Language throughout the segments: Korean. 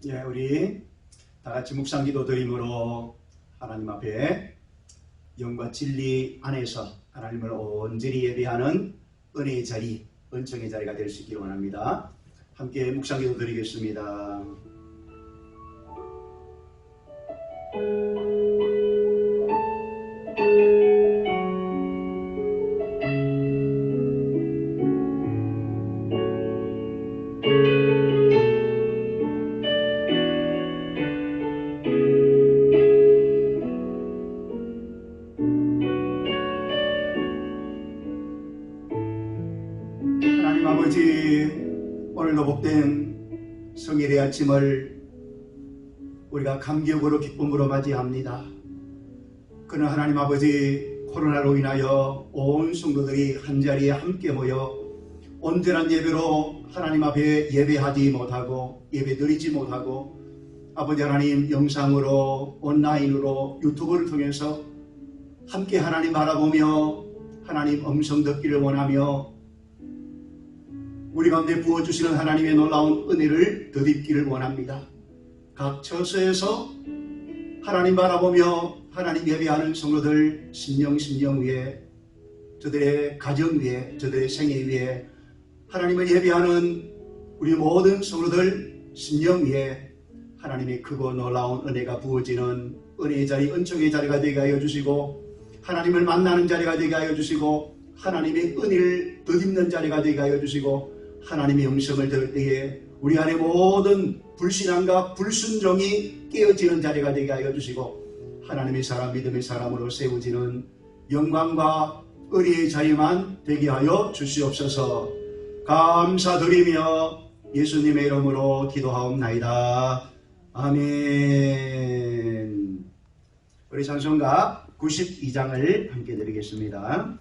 예, 우리 다 같이 묵상기도 드림으로 하나님 앞에 영과 진리 안에서 하나님을 온전히 예배하는 은혜의 자리, 은총의 자리가 될 수 있기를 원합니다. 함께 묵상기도 드리겠습니다. 하나님 아버지, 오늘도 복된 성일의 아침을 우리가 감격으로 기쁨으로 맞이합니다. 그는 하나님 아버지, 코로나로 인하여 온 성도들이 한자리에 함께 모여 온전한 예배로 하나님 앞에 예배하지 못하고 예배드리지 못하고 아버지 하나님 영상으로 온라인으로 유튜브를 통해서 함께 하나님 바라보며 하나님 음성 듣기를 원하며 우리 가운데 부어주시는 하나님의 놀라운 은혜를 덧입기를 원합니다. 각 처소에서 하나님 바라보며 하나님 예배하는 성도들 심령 위에, 저들의 가정 위에, 저들의 생애 위에 하나님을 예배하는 우리 모든 성도들 심령 위에 하나님의 크고 놀라운 은혜가 부어지는 은혜의 자리, 은총의 자리가 되게 하여 주시고 하나님을 만나는 자리가 되게 하여 주시고 하나님의 은혜를 덧입는 자리가 되게 하여 주시고 하나님의 음성을 들을 때에 우리 안에 모든 불신앙과 불순종이 깨어지는 자리가 되게 하여 주시고 하나님의 사람, 믿음의 사람으로 세워지는 영광과 은혜의 자리만 되게 하여 주시옵소서. 감사드리며 예수님의 이름으로 기도하옵나이다. 아멘. 우리 찬송가 92장을 함께 드리겠습니다.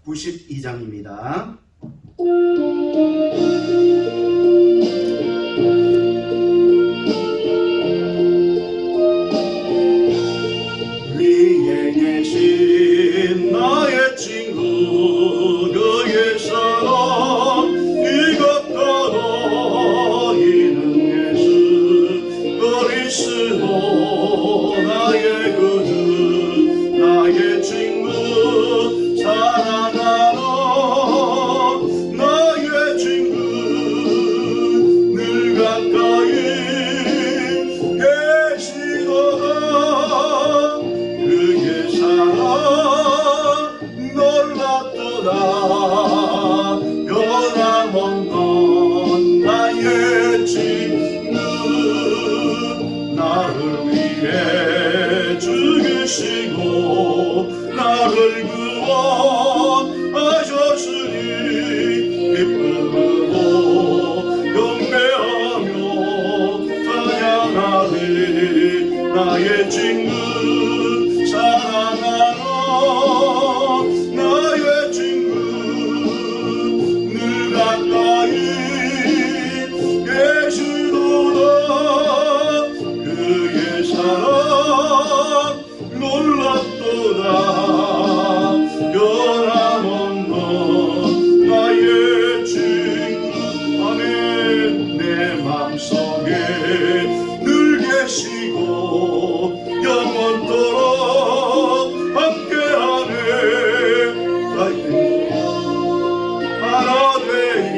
92장입니다. 위에 계신 나의 친구, 그의 사랑 이것과 너희는 예수 그리스도 나의 구주, 나의 친구 사랑하는 나의 친구 늘 가까이 계시도다. 그의 사랑 놀랍도다. 변함없는 나의 친구 나를 위해 죽으시고 나를 구원하셨으니 기쁨으로 경배하며 찬양하리. 나의 친구 사랑하는 나의 친구 늘 가까이 계시도다. 그의 사랑 놀랍도다. 변함없는 나의 친구. 아멘. 내 맘속에 늘 계시고 영원토록 함께하네. 하나 되리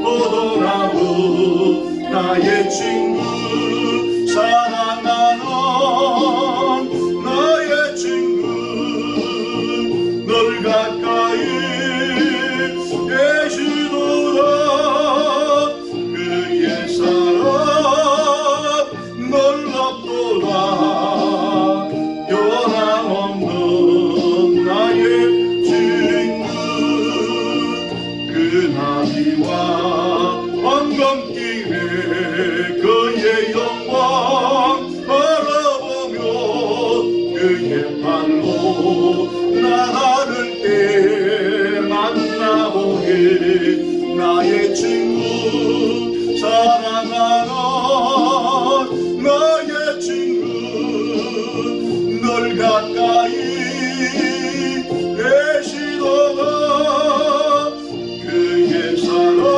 포도나무 나의 친구 사랑하는 나의 친구 널 가까이 계시도다. 그의 사랑 놀랍도다. 변함없는 나의 친구. 그 나비와 황금길에 그의 영광 바라보며 그의 발로 나를 때 만나보게. 나의 친구 사랑하는 나의 친구 널 가까이 계시도다. 그의 사랑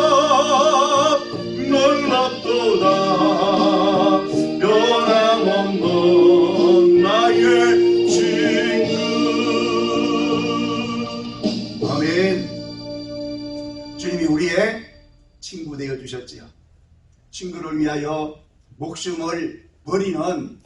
친구 되어 주셨지요. 친구를 위하여 목숨을 버리는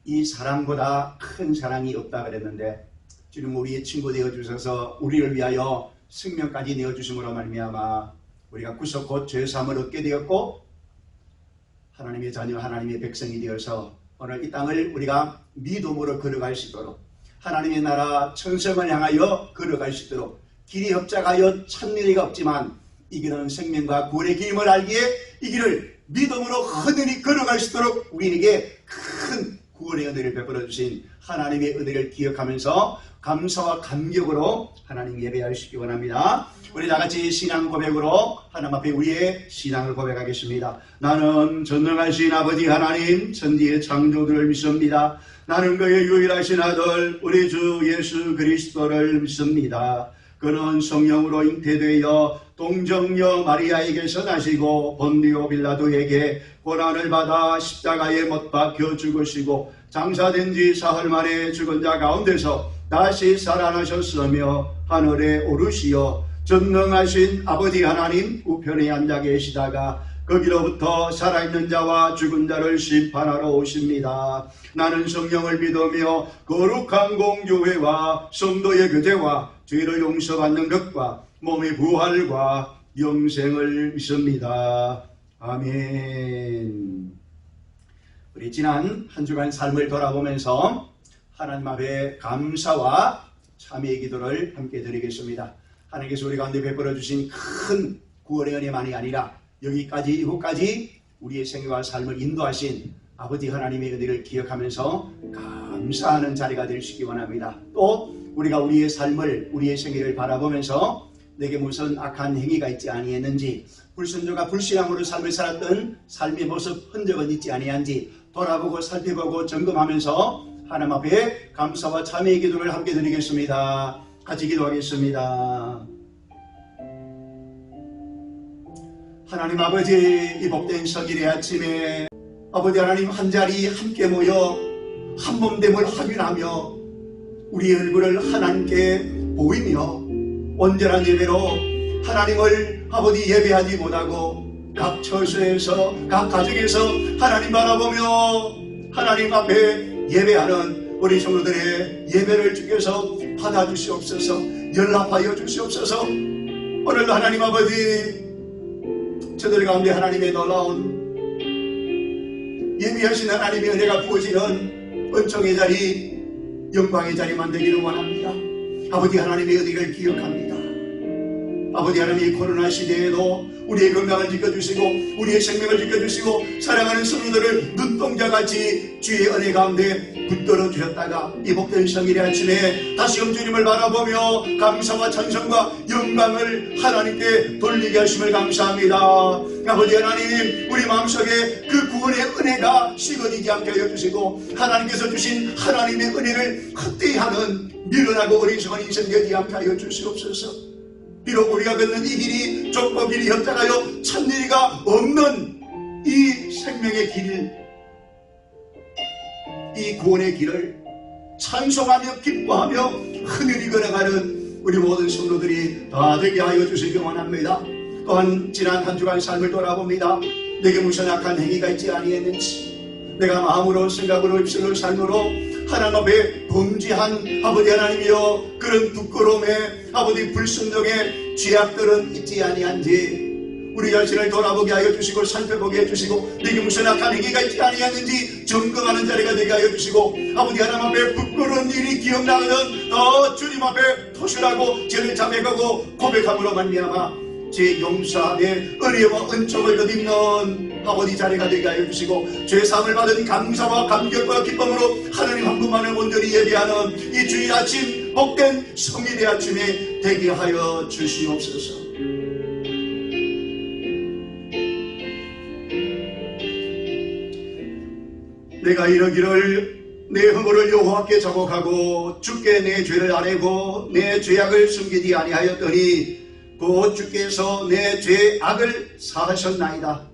이 사랑보다 큰 사랑이 없다 그랬는데, 주님 우리의 친구 되어 주셔서 우리를 위하여 생명까지 내어 주심으로 말미암아 우리가 구속 곧 죄사함을 얻게 되었고, 하나님의 자녀, 하나님의 백성이 되어서 오늘 이 땅을 우리가 믿음으로 걸어갈 수 있도록, 하나님의 나라 천성을 향하여 걸어갈 수 있도록, 길이 협착하여 찾는 이가 없지만 이 길은 생명과 구원의 길임을 알기에 이 길을 믿음으로 흔히 걸어갈 수 있도록 우리에게 큰 구원의 은혜를 베풀어 주신 하나님의 은혜를 기억하면서 감사와 감격으로 하나님 예배하시기 원합니다. 우리 다같이 신앙 고백으로 하나님 앞에 우리의 신앙을 고백하겠습니다. 나는 전능하신 아버지 하나님 천지의 창조주를 믿습니다. 나는 그의 유일하신 아들 우리 주 예수 그리스도를 믿습니다. 그는 성령으로 잉태되어 동정녀 마리아에게서 나시고 본디오 빌라도에게 고난을 받아 십자가에 못 박혀 죽으시고 장사된 지 사흘 만에 죽은 자 가운데서 다시 살아나셨으며 하늘에 오르시어 전능하신 아버지 하나님 우편에 앉아 계시다가 거기로부터 살아있는 자와 죽은 자를 심판하러 오십니다. 나는 성령을 믿으며 거룩한 공교회와 성도의 교제와 죄를 용서받는 것과 몸의 부활과 영생을 믿습니다. 아멘. 우리 지난 한 주간 삶을 돌아보면서 하나님 앞에 감사와 참회의 기도를 함께 드리겠습니다. 하나님께서 우리 가운데 베풀어 주신 큰 구원의 은혜만이 아니라 여기까지 이곳까지 우리의 생애와 삶을 인도하신 아버지 하나님의 은혜를 기억하면서 감사하는 자리가 되시기 원합니다. 또 우리가 우리의 삶을, 우리의 생애를 바라보면서 내게 무슨 악한 행위가 있지 아니했는지, 불순종과 불신앙으로 삶을 살았던 삶의 모습 흔적은 있지 아니한지 돌아보고 살펴보고 점검하면서 하나님 앞에 감사와 참회의 기도를 함께 드리겠습니다. 같이 기도하겠습니다. 하나님 아버지, 이 복된 성일의 아침에 아버지 하나님 한자리 함께 모여 한 몸됨을 확인하며 우리 얼굴을 하나님께 보이며 온전한 예배로 하나님을 아버지 예배하지 못하고 각 처소에서 각 가정에서 하나님 바라보며 하나님 앞에 예배하는 우리 성도들의 예배를 주께서 받아주시옵소서. 연락하여 주시옵소서. 오늘도 하나님 아버지, 저들 가운데 하나님의 놀라운 예비하신 하나님의 은혜가 부어지는 은총의 자리, 영광의 자리만 되기를 원합니다. 아버지 하나님의 은혜를 기억합니다. 아버지 하나님의 코로나 시대에도 우리의 건강을 지켜주시고 우리의 생명을 지켜주시고 사랑하는 성도들을 눈동자같이 주의 은혜 가운데 붙들어 주셨다가 이 복된 성일의 아침에 다시금 주님을 바라보며 감사와 찬송과 영광을 하나님께 돌리게 하심을 감사합니다. 아버지 하나님, 우리 마음속에 그 구원의 은혜가 식어지지 않게 하여 주시고 하나님께서 주신 하나님의 은혜를 헛되이 하는 미련하고 어리석은 인생 되지 않게 하여 주시옵소서. 비록 우리가 걷는 이 길이 좁고 길이 협착하여 찾는 이가 없는 이 생명의 길, 이 구원의 길을 찬송하며 기뻐하며 하늘이 걸어가는 우리 모든 성도들이 다 되게 하여 주시기 원합니다. 또한 지난 한 주간 삶을 돌아봅니다. 내게 무슨 악한 행위가 있지 아니했는지, 내가 마음으로 생각으로 입술로 삶으로 하나님 앞에 범죄한 아버지 하나님이여 그런 부끄러움에 아버지 불순종의 죄악들은 있지 아니한지 우리 자신을 돌아보게 하여 주시고 살펴보게 해주시고 내게 무슨 악한 행위가 있지 아니하는지 점검하는 자리가 되게 하여 주시고 아버지 하나님 앞에 부끄러운 일이 기억나거든 주님 앞에 토실하고 죄를 자백하고 고백함으로 말미암아 제 용서, 내 은혜와 은총을 거듭는 아버지 자리가 되게 하여 주시고 죄사함을 받은 감사와 감격과 기쁨으로 하나님 한 분만을 온전히 예배하는 이 주일 아침 복된 성일의 아침에 되게 하여 주시옵소서. 내가 이러기를 내 허물을 여호와께 자복하고 주께 내 죄를 아뢰고 내 죄악을 숨기지 아니하였더니 곧 주께서 내 죄악을 사하셨나이다.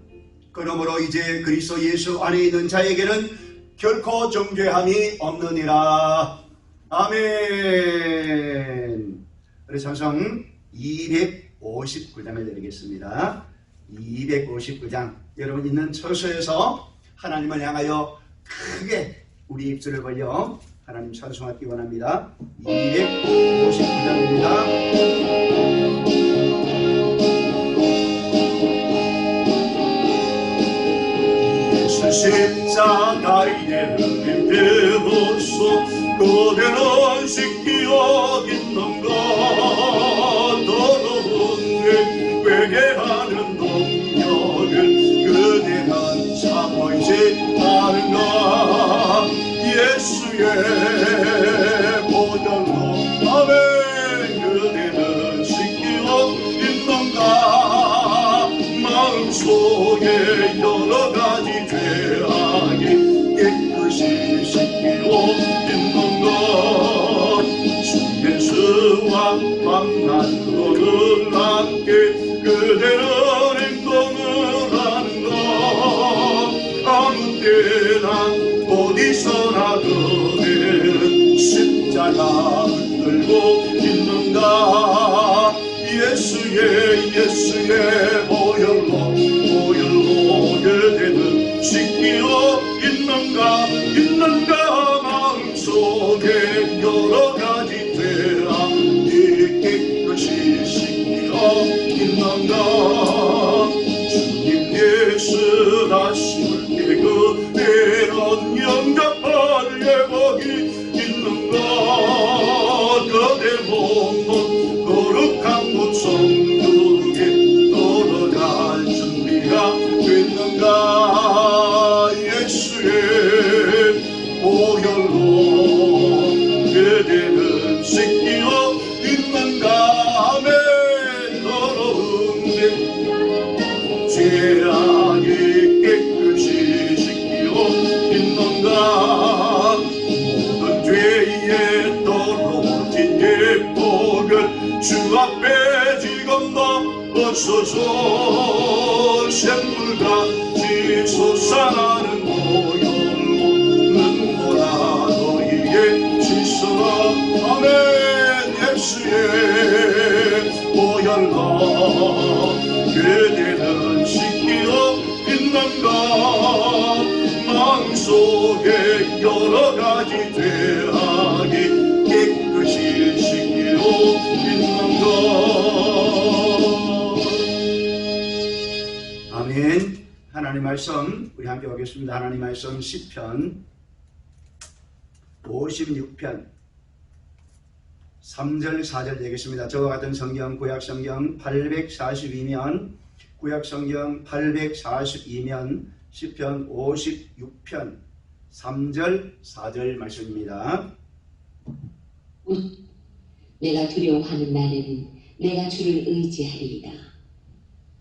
그러므로 이제 그리스도 예수 안에 있는 자에게는 결코 정죄함이 없느니라. 아멘. 우리 찬송 250 259장을 드리겠습니다. 259장. 여러분 있는 처소에서 하나님을 향하여 크게 우리 입술을 벌려 하나님 찬송하기 원합니다. 259장입니다. 예수 십자가에 대로서 그대는 씻기어 있는가 더러운 내 회개하는 동력을 그대는 참으지 않은가 예수의 보혈로 아멘 그대는 씻기어 있는가 마음속에 여러가지 죄악이 깨끗이 씻기어 있는가 주 예수와 만나서는 함께 그대는 행동을 하는가 아무 때나 어디서나 그대는 십자가 붙들고 있는가 예수의 보혈로 그대는 씻기어 있는가 마음속에 여러가지 죄악이 깨끗이 씻기어 있는가 주님 예수 다시 올 때 그대는 영접할 예복이 있는가 그대 몸은 거룩한 곳 성도에 걸어갈 준비가 됐는가 예수의 보혈로 그대는 씻기어 있는가 아멘 더러운 내 죄악이 깨끗이 씻기어 있는가 모든 죄에 떨어진 예복을 주 앞에 지금 넘어서서 샘물같이 솟아나는 보혈로 눈보라 너희의 씻어라 아멘 예수의 보혈로 그대는 씻기어 있는가 마음속에 여러가지 죄악이 깨끗이 씻기어 있는가 아멘. 하나님 말씀 우리 함께 보겠습니다. 하나님 말씀 시편 56편 3절 4절 되겠습니다. 저와 같은 성경 구약성경 842면 구약성경 842면 시편 56편 3절 4절 말씀입니다. 내가 두려워하는 날에는 내가 주를 의지하리이다.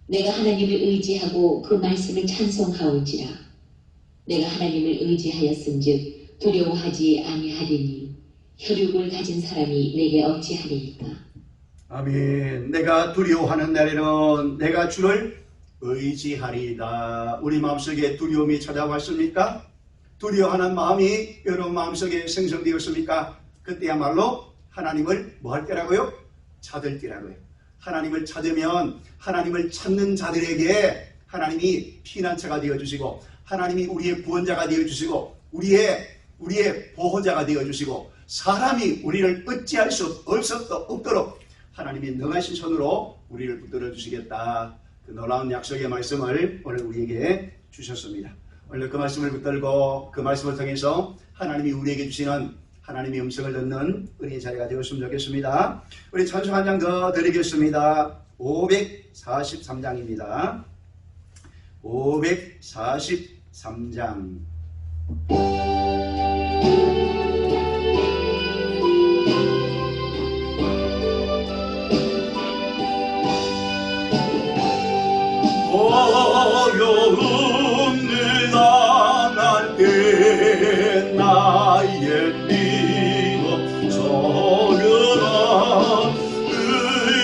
내가 하나님을 의지하고 그 말씀을 찬송하올지라. 내가 하나님을 의지하였은즉 두려워하지 아니하리니 혈육을 가진 사람이 내게 어찌하리이까. 아멘. 내가 두려워하는 날에는 내가 주를 의지하리이다. 우리 마음속에 두려움이 찾아왔습니까? 두려워하는 마음이 여러분 마음속에 생성되었습니까? 그때야말로 하나님을 뭐 할 때라고요? 찾을 때라고요. 하나님을 찾으면 하나님을 찾는 자들에게 하나님이 피난처가 되어주시고 하나님이 우리의 구원자가 되어주시고 우리의 보호자가 되어주시고 사람이 우리를 어찌할 수 없도록 하나님이 능하신 손으로 우리를 붙들어 주시겠다. 그 놀라운 약속의 말씀을 오늘 우리에게 주셨습니다. 오늘 그 말씀을 붙들고 그 말씀을 통해서 하나님이 우리에게 주시는 하나님의 음성을 듣는 은혜의 자리가 되었으면 좋겠습니다. 우리 찬송 한 장 더 드리겠습니다. 543장입니다. 543장. 어려운 일 당할 때 나의 믿음 서려라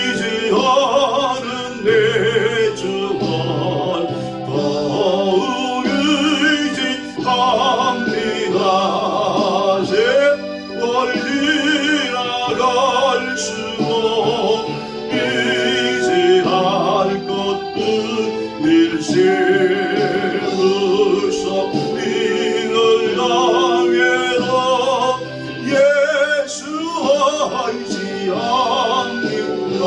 의지하는 내 주만 더욱 의지합니다. 세월이 나갈 수도 이제 무섭기를 당해도 예수 알지 않는가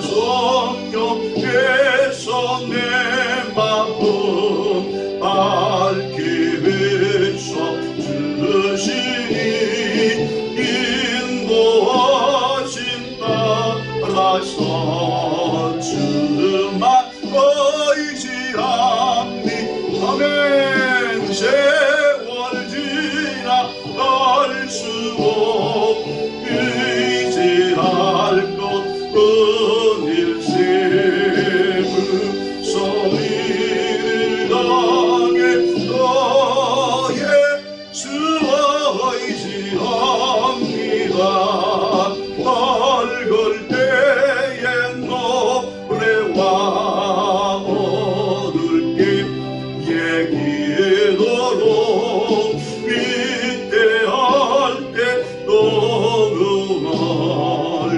성령께서 내 마음 밝게 비춰 주시니 인도하신 따라서 주만 의지합니 아멘. 세월 지나 갈수록 의지할 것 은일세 무서이를 당해 예수 의지합니다. 밝을 때에 노래와 얻을게 얘기도록 위대할 때 녹음할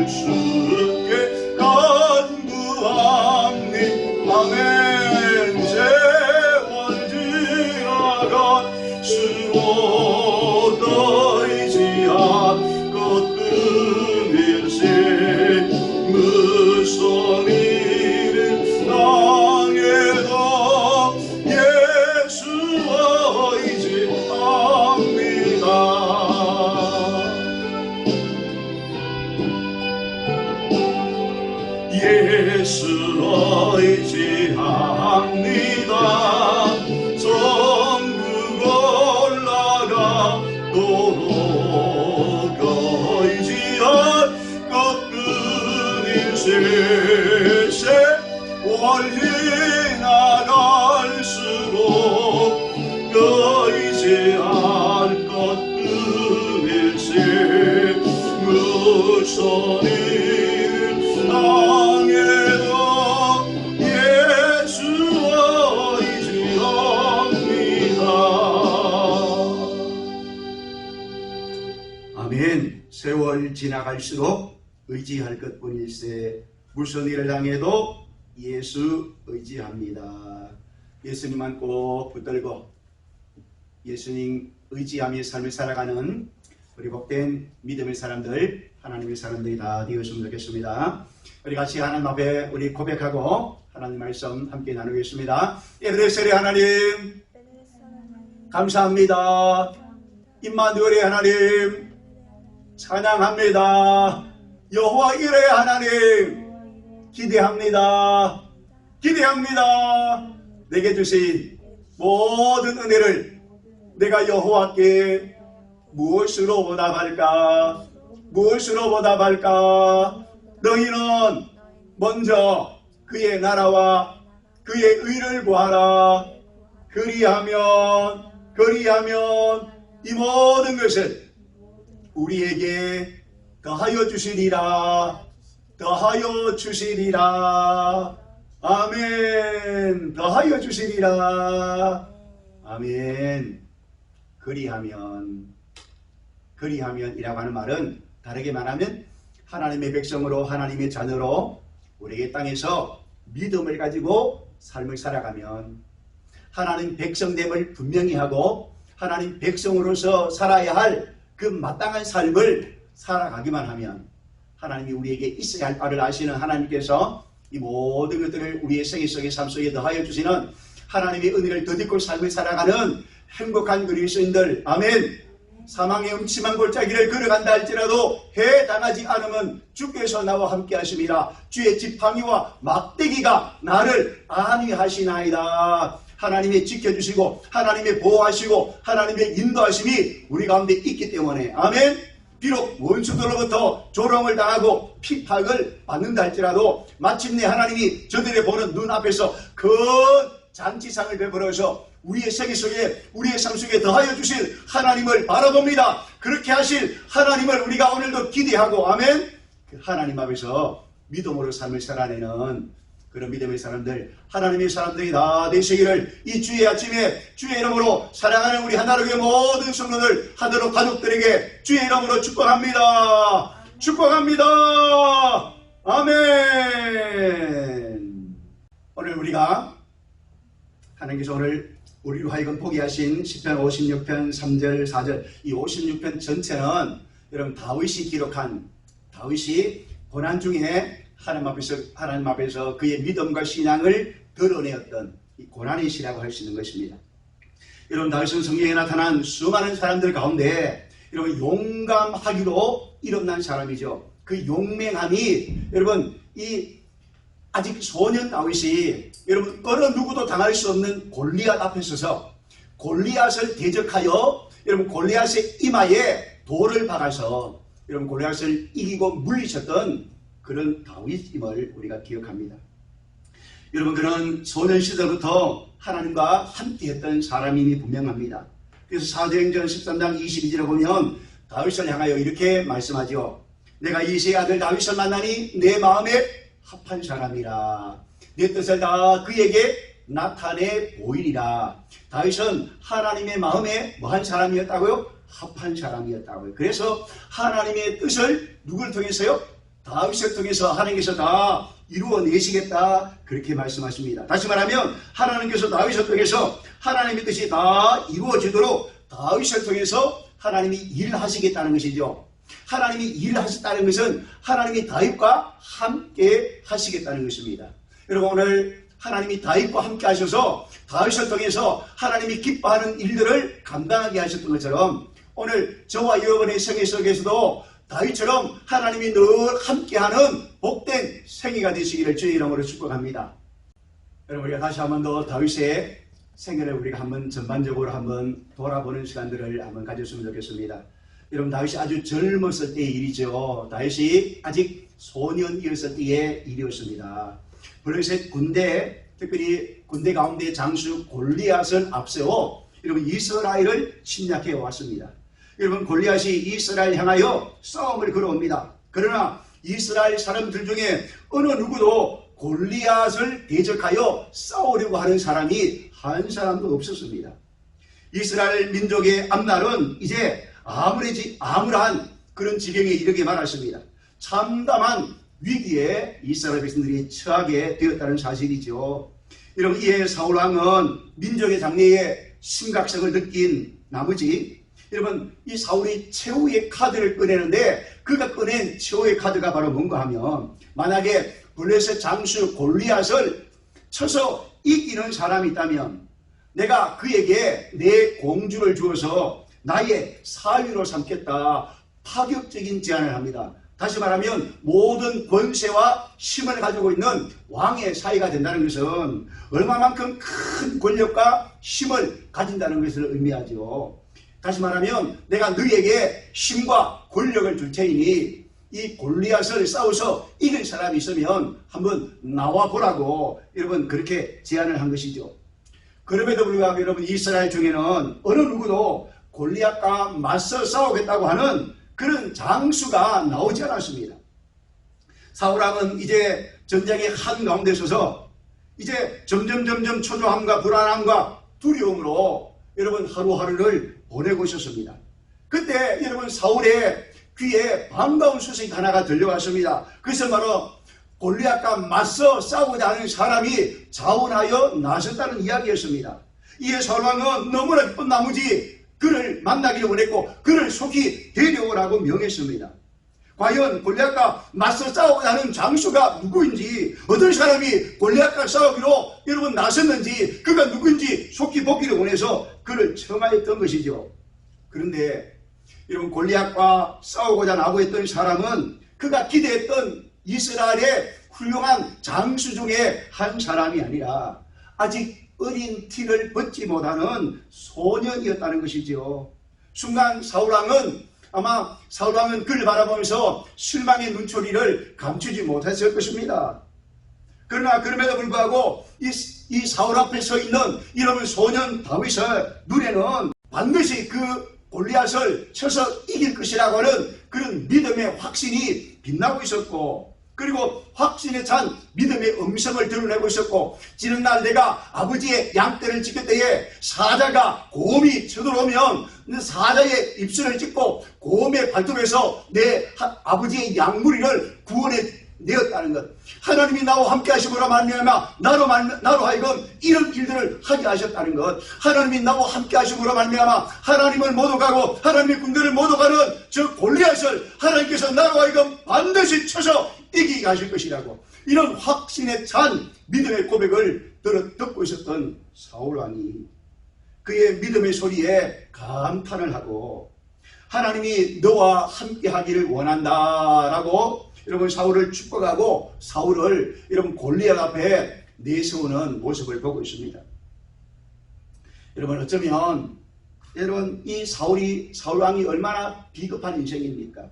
수 있게 간구합니 아멘. 세월 지나갈수록 의지한 것뿐일세 무서운 일을 당해도 예수 의지합니다. 예수 의지합니다. 천국 올라가도록 의지할 것뿐일세 세월 지나갈수록 의지할 것뿐일세 무서운 일을 당해도 예수 의지합니다. 아멘. 세월 지나갈수록 의지할 것뿐일세 무슨 일을 당해도 예수 의지합니다. 예수님만 꼭 붙들고 예수님 의지하며 삶을 살아가는 우리 복된 믿음의 사람들, 하나님의 사람들이 다 되었으면 좋겠습니다. 우리 같이 하나님 앞에 우리 고백하고 하나님 말씀 함께 나누겠습니다. 에베네셀의 하나님 감사합니다. 임마누엘의 하나님 찬양합니다. 여호와 이레의 하나님 기대합니다. 기대합니다. 내게 주신 모든 은혜를 내가 여호와께 무엇으로 보답할까? 무엇으로 보답할까? 너희는 먼저 그의 나라와 그의 의를 구하라. 그리하면 이 모든 것을 우리에게 더하여 주시리라. 더하여 주시리라. 아멘. 더하여 주시리라. 아멘. 그리하면이라고 하는 말은 다르게 말하면 하나님의 백성으로 하나님의 자녀로 우리의 땅에서 믿음을 가지고 삶을 살아가면 하나님 백성됨을 분명히 하고 하나님 백성으로서 살아야 할 그 마땅한 삶을 살아가기만 하면 하나님이 우리에게 있어야 할 바를 아시는 하나님께서 이 모든 것들을 우리의 생애 속에 삶 속에 더하여 주시는 하나님의 은혜를 덧입고 삶을 살아가는 행복한 그리스도인들 아멘. 사망의 음침한 골짜기를 걸어간다 할지라도 해당하지 않으면 주께서 나와 함께 하심이라. 주의 지팡이와 막대기가 나를 안위하시나이다. 하나님의 지켜주시고 하나님의 보호하시고 하나님의 인도하심이 우리 가운데 있기 때문에 아멘. 비록 원수들로부터 조롱을 당하고 핍박을 받는다 할지라도 마침내 하나님이 저들의 보는 눈앞에서 큰 잔치상을 베풀어서 우리의 생애 속에 우리의 삶 속에 더하여 주실 하나님을 바라봅니다. 그렇게 하실 하나님을 우리가 오늘도 기대하고 아멘. 그 하나님 앞에서 믿음으로 삶을 살아내는 그런 믿음의 사람들 하나님의 사람들이 다 되시기를 이 주의 아침에 주의 이름으로 사랑하는 우리 하나로교회 모든 성도들 하나로 가족들에게 주의 이름으로 축복합니다. 축복합니다. 아멘. 오늘 우리가 하나님께서 오늘 우리로 하여금 포기하신 시편 56편 3절 4절 이 56편 전체는 여러분 다윗이 기록한 다윗이 고난 중에 하나님 앞에서 그의 믿음과 신앙을 드러내었던 이 고난의 시라고 할 수 있는 것입니다. 여러분 다윗은 성경에 나타난 수많은 사람들 가운데 여러분 용감하기로 일어난 사람이죠. 그 용맹함이 여러분 이 아직 소년 다윗이 여러분 어느 누구도 당할 수 없는 골리앗 앞에 서서 골리앗을 대적하여 여러분 골리앗의 이마에 돌을 박아서 여러분 골리앗을 이기고 물리쳤던 그런 다윗임을 우리가 기억합니다. 여러분 그는 소년 시절부터 하나님과 함께했던 사람임이 분명합니다. 그래서 사도행전 13장 22절에 보면 다윗을 향하여 이렇게 말씀하죠. 내가 이새의 아들 다윗을 만나니 내 마음에 합한 사람이라 내 뜻을 다 그에게 나타내 보이리라. 다윗은 하나님의 마음에 뭐한 사람이었다고요? 합한 사람이었다고요. 그래서 하나님의 뜻을 누구를 통해서요? 다윗을 통해서 하나님께서 다 이루어내시겠다 그렇게 말씀하십니다. 다시 말하면 하나님께서 다윗을 통해서 하나님의 뜻이 다 이루어지도록 다윗을 통해서 하나님이 일하시겠다는 것이죠. 하나님이 일하셨다는 것은 하나님이 다윗과 함께 하시겠다는 것입니다. 여러분 오늘 하나님이 다윗과 함께 하셔서 다윗을 통해서 하나님이 기뻐하는 일들을 감당하게 하셨던 것처럼 오늘 저와 여러분의 생애 속에서도 다윗처럼 하나님이 늘 함께하는 복된 생애가 되시기를 주의 이름으로 축복합니다. 여러분 우리가 다시 한번 더 다윗의 생애를 우리가 한번 전반적으로 한번 돌아보는 시간들을 한번 가졌으면 좋겠습니다. 여러분 다윗이 아주 젊었을 때의 일이죠. 다윗이 아직 소년이었을 때의 일이었습니다. 블레셋 군대, 특별히 군대 가운데 장수 골리앗을 앞세워 여러분 이스라엘을 침략해 왔습니다. 여러분 골리앗이 이스라엘 향하여 싸움을 걸어옵니다. 그러나 이스라엘 사람들 중에 어느 누구도 골리앗을 대적하여 싸우려고 하는 사람이 한 사람도 없었습니다. 이스라엘 민족의 앞날은 이제 암울한 그런 지경에 이르게 말했습니다. 참담한 위기에 이스라엘 백성들이 처하게 되었다는 사실이죠. 여러분 이에 사울왕은 민족의 장래에 심각성을 느낀 나머지 여러분 이 사울이 최후의 카드를 꺼내는데 그가 꺼낸 최후의 카드가 바로 뭔가 하면 만약에 블레셋 장수 골리앗을 쳐서 이기는 사람이 있다면 내가 그에게 내 공주를 주어서 나의 사위로 삼겠다. 파격적인 제안을 합니다. 다시 말하면 모든 권세와 힘을 가지고 있는 왕의 사위가 된다는 것은 얼마만큼 큰 권력과 힘을 가진다는 것을 의미하죠. 다시 말하면 내가 너희에게 힘과 권력을 줄 테니 이 골리앗을 싸워서 이길 사람이 있으면 한번 나와보라고 여러분 그렇게 제안을 한 것이죠. 그럼에도 불구하고 여러분 이스라엘 중에는 어느 누구도 골리앗과 맞서 싸우겠다고 하는 그런 장수가 나오지 않았습니다. 사울왕은 이제 전쟁의 한가운데 서서 이제 점점 초조함과 불안함과 두려움으로 여러분 하루하루를 보내고 있었습니다. 그때 여러분 사울의 귀에 반가운 소식이 하나가 들려왔습니다. 그것은 바로 골리앗과 맞서 싸우고자 하는 사람이 자원하여 나섰다는 이야기였습니다. 이에 사울왕은 너무나 기쁜 나머지 그를 만나기를 원했고 그를 속히 데려오라고 명했습니다. 과연 골리앗과 맞서 싸우고자 하는 장수가 누구인지 어떤 사람이 골리앗과 싸우기로 여러분 나섰는지 그가 누구인지 속히 보기를 원해서 그를 청하였던 것이죠. 그런데 여러분 골리앗과 싸우고자 나오고 사람은 그가 기대했던 이스라엘의 훌륭한 장수 중에 한 사람이 아니라 아직 어린 티를 벗지 못하는 소년이었다는 것이죠. 순간 사울왕은 그를 바라보면서 실망의 눈초리를 감추지 못했을 것입니다. 그러나 그럼에도 불구하고 이 사울 앞에 서 있는 이러한 소년 다윗의 눈에는 반드시 그 골리앗을 쳐서 이길 것이라고 하는 그런 믿음의 확신이 빛나고 있었고 그리고 확신에 찬 믿음의 음성을 드러내고 있었고 지는 날 내가 아버지의 양떼를 지킬 때에 사자가 곰이 쳐들어오면 사자의 입술을 찢고 곰의 발톱에서 내 아버지의 양무리를 구원해 내었다는 것, 하나님이 나와 함께 하심으로 말미암아 나로 하여금 이런 일들을 하게 하셨다는 것, 하나님이 나와 함께 하심으로 말미암아 하나님을 못 오가고 하나님의 군대를 못 오가는 저 골리앗을 하나님께서 나로 하여금 반드시 쳐서 이기게 하실 것이라고, 이런 확신에 찬 믿음의 고백을 듣고 있었던 사울왕이 그의 믿음의 소리에 감탄을 하고 하나님이 너와 함께 하기를 원한다라고 여러분 사울을 축복하고 사울을 여러분 골리앗 앞에 내세우는 모습을 보고 있습니다. 여러분 어쩌면 여러분 이 사울왕이 얼마나 비겁한 인생입니까?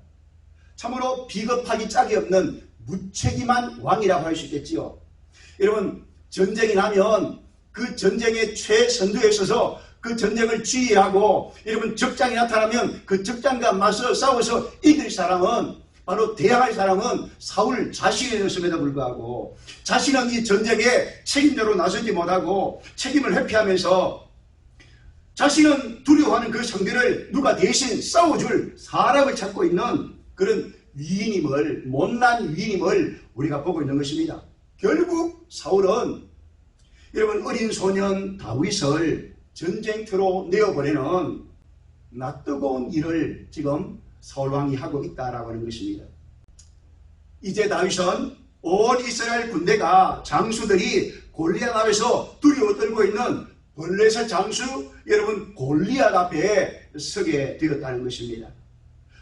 참으로 비겁하기 짝이 없는 무책임한 왕이라고 할 수 있겠지요. 여러분 전쟁이 나면 그 전쟁의 최선두에 서서 그 전쟁을 지휘하고 여러분 적장이 나타나면 그 적장과 맞서 싸워서 이길 사람은 바로 대항할 사람은 사울 자신이었음에도 불구하고 자신은 이 전쟁에 책임자로 나서지 못하고 책임을 회피하면서 자신은 두려워하는 그 상대를 누가 대신 싸워줄 사람을 찾고 있는 그런 위인임을, 못난 위인임을 우리가 보고 있는 것입니다. 결국 사울은 여러분 어린 소년 다윗을 전쟁터로 내어보내는 낯뜨거운 일을 지금 사울왕이 하고 있다라고 하는 것입니다. 이제 다윗은 온 이스라엘 군대가 장수들이 골리앗 앞에서 두려워 떨고 있는 블레셋 장수 여러분 골리앗 앞에 서게 되었다는 것입니다.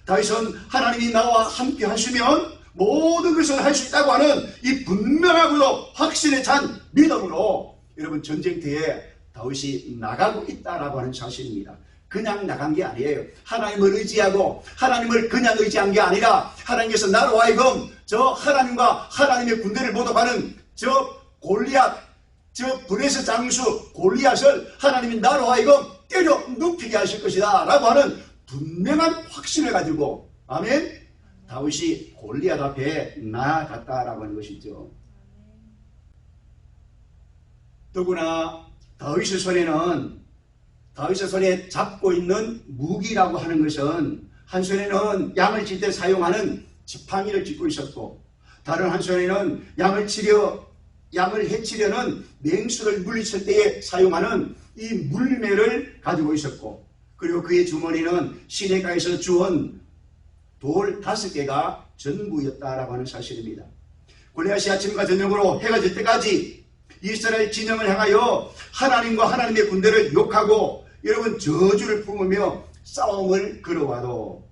다윗은 하나님이 나와 함께 하시면 모든 것을 할 수 있다고 하는 이 분명하고도 확신에 찬 믿음으로 여러분 전쟁터에 다윗이 나가고 있다라고 하는 사실입니다. 그냥 나간 게 아니에요. 하나님을 의지하고 하나님을 그냥 의지한 게 아니라 하나님께서 나로 하여금 저 하나님과 하나님의 군대를 모독하는 저 골리앗, 저 블레셋 장수 골리앗을 하나님이 나로 하여금 때려 눕히게 하실 것이다 라고 하는 분명한 확신을 가지고 아멘, 다윗이 골리앗 앞에 나아갔다라고 하는 것이죠. 더구나 다윗의 손에 잡고 있는 무기라고 하는 것은 한 손에는 양을 칠 때 사용하는 지팡이를 짚고 있었고 다른 한 손에는 양을 해치려는 맹수를 물리칠 때에 사용하는 이 물매를 가지고 있었고 그리고 그의 주머니는 시내가에서 주운 돌 5개가 전부였다라고 하는 사실입니다. 골리앗이 아침과 저녁으로 해가 질 때까지 이스라엘 진영을 향하여 하나님과 하나님의 군대를 욕하고 여러분 저주를 품으며 싸움을 걸어와도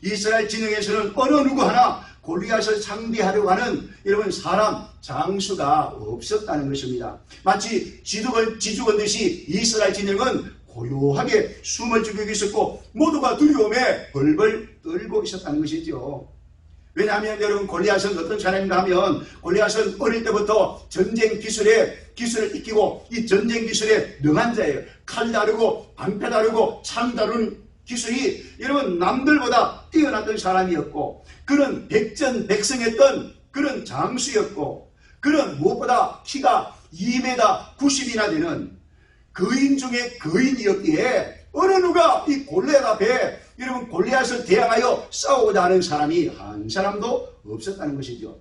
이스라엘 진영에서는 어느 누구 하나 골리앗을 상대하려고 하는 여러분 사람 장수가 없었다는 것입니다. 마치 지죽언듯이 이스라엘 진영은 고요하게 숨을 죽이고 있었고 모두가 두려움에 벌벌 떨고 있었다는 것이죠. 왜냐하면 여러분 골리앗은 어떤 사람인가 하면 골리앗은 어릴 때부터 전쟁 기술을 익히고 이 전쟁 기술에 능한 자예요. 칼 다루고 방패 다루고 창 다루는 기술이 여러분 남들보다 뛰어났던 사람이었고 그는 백전백승했던 그런 장수였고 그는 무엇보다 키가 2m 90이나 되는 거인 중에 거인이었기에 어느 누가 이 골리앗 앞에 여러분 골리앗을 대항하여 싸우고자 하는 사람이 한 사람도 없었다는 것이죠.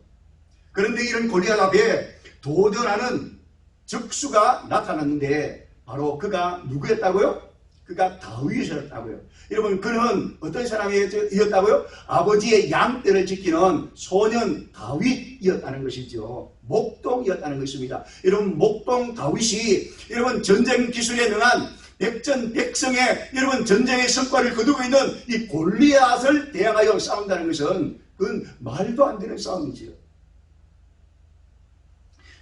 그런데 이런 골리앗 앞에 도전하는 적수가 나타났는데 바로 그가 누구였다고요? 그가 다윗이었다고요. 여러분 그는 어떤 사람이었다고요? 아버지의 양떼를 지키는 소년 다윗이었다는 것이죠. 목동이었다는 것입니다. 여러분 목동 다윗이 여러분 전쟁 기술에 능한 백전백승의 여러분 전쟁의 성과를 거두고 있는 이 골리앗을 대항하여 싸운다는 것은 그건 말도 안 되는 싸움이지요.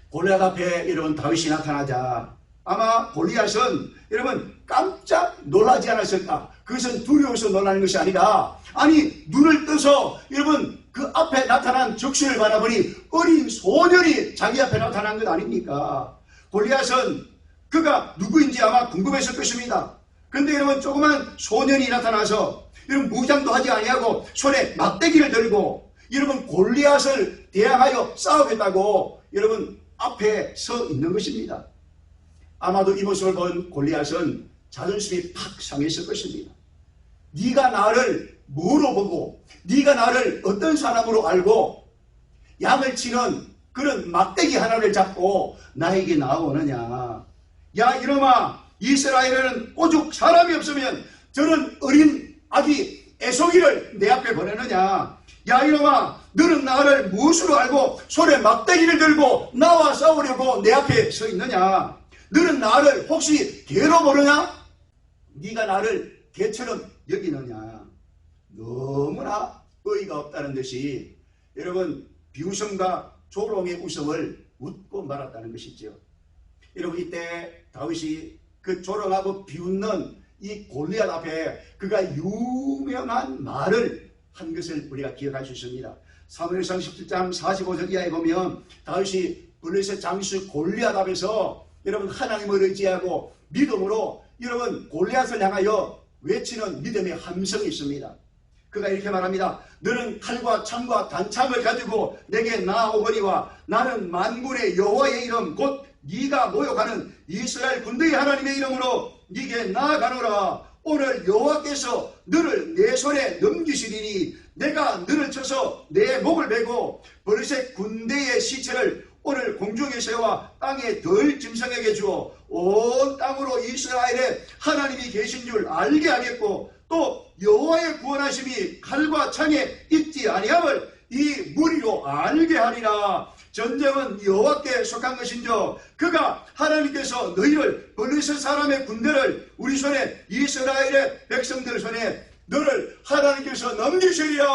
골리앗 앞에 여러분 다윗이 나타나자 아마 골리앗은 여러분 깜짝 놀라지 않았을까? 그것은 두려워서 놀라는 것이 아니라 아니 눈을 떠서 여러분 그 앞에 나타난 적수를 바라보니 어린 소년이 자기 앞에 나타난 것 아닙니까? 골리앗은 그가 누구인지 아마 궁금했을 것입니다. 그런데 여러분 조그만 소년이 나타나서 여러분 무장도 하지 아니하고 손에 막대기를 들고 여러분 골리앗을 대항하여 싸우겠다고 여러분 앞에 서 있는 것입니다. 아마도 이 모습을 본 골리앗은 자존심이 팍 상했을 것입니다. 네가 나를 뭐로 보고 네가 나를 어떤 사람으로 알고 양을 치는 그런 막대기 하나를 잡고 나에게 나오느냐. 야 이놈아, 이스라엘에는 오죽 사람이 없으면 저런 어린 아기 애송이를 내 앞에 보내느냐. 야 이놈아, 너는 나를 무엇으로 알고 손에 막대기를 들고 나와 싸우려고 내 앞에 서 있느냐. 너는 나를 혹시 개로 보느냐. 네가 나를 개처럼 여기느냐. 너무나 어이가 없다는 듯이 여러분 비웃음과 조롱의 웃음을 웃고 말았다는 것이죠. 여러분 이때 다윗이 그 조롱하고 비웃는 이 골리앗 앞에 그가 유명한 말을 한 것을 우리가 기억할 수 있습니다. 사무엘상 17장 45절 이하에 보면 다윗이 블레셋 장수 골리앗 앞에서 여러분 하나님을 의지하고 믿음으로 여러분 골리앗을 향하여 외치는 믿음의 함성이 있습니다. 그가 이렇게 말합니다. 너는 칼과 창과 단창을 가지고 내게 나아오거니와 나는 만군의 여호와의 이름 곧 네가 모욕하는 이스라엘 군대의 하나님의 이름으로 네게 나아가노라. 오늘 여호와께서 너를 내 손에 넘기시리니 내가 너를 쳐서 내 목을 베고 블레셋 군대의 시체를 오늘 공중에 세워 땅에 덜 짐승에게 주어 온 땅으로 이스라엘에 하나님이 계신 줄 알게 하겠고 또 여호와의 구원하심이 칼과 창에 있지 아니함을 이 무리로 알게 하리라. 전쟁은 여호와께 속한 것인저 그가 하나님께서 너희를 블레셋 사람의 군대를 우리 손에 이스라엘의 백성들 손에 너를 하나님께서 넘기시리라.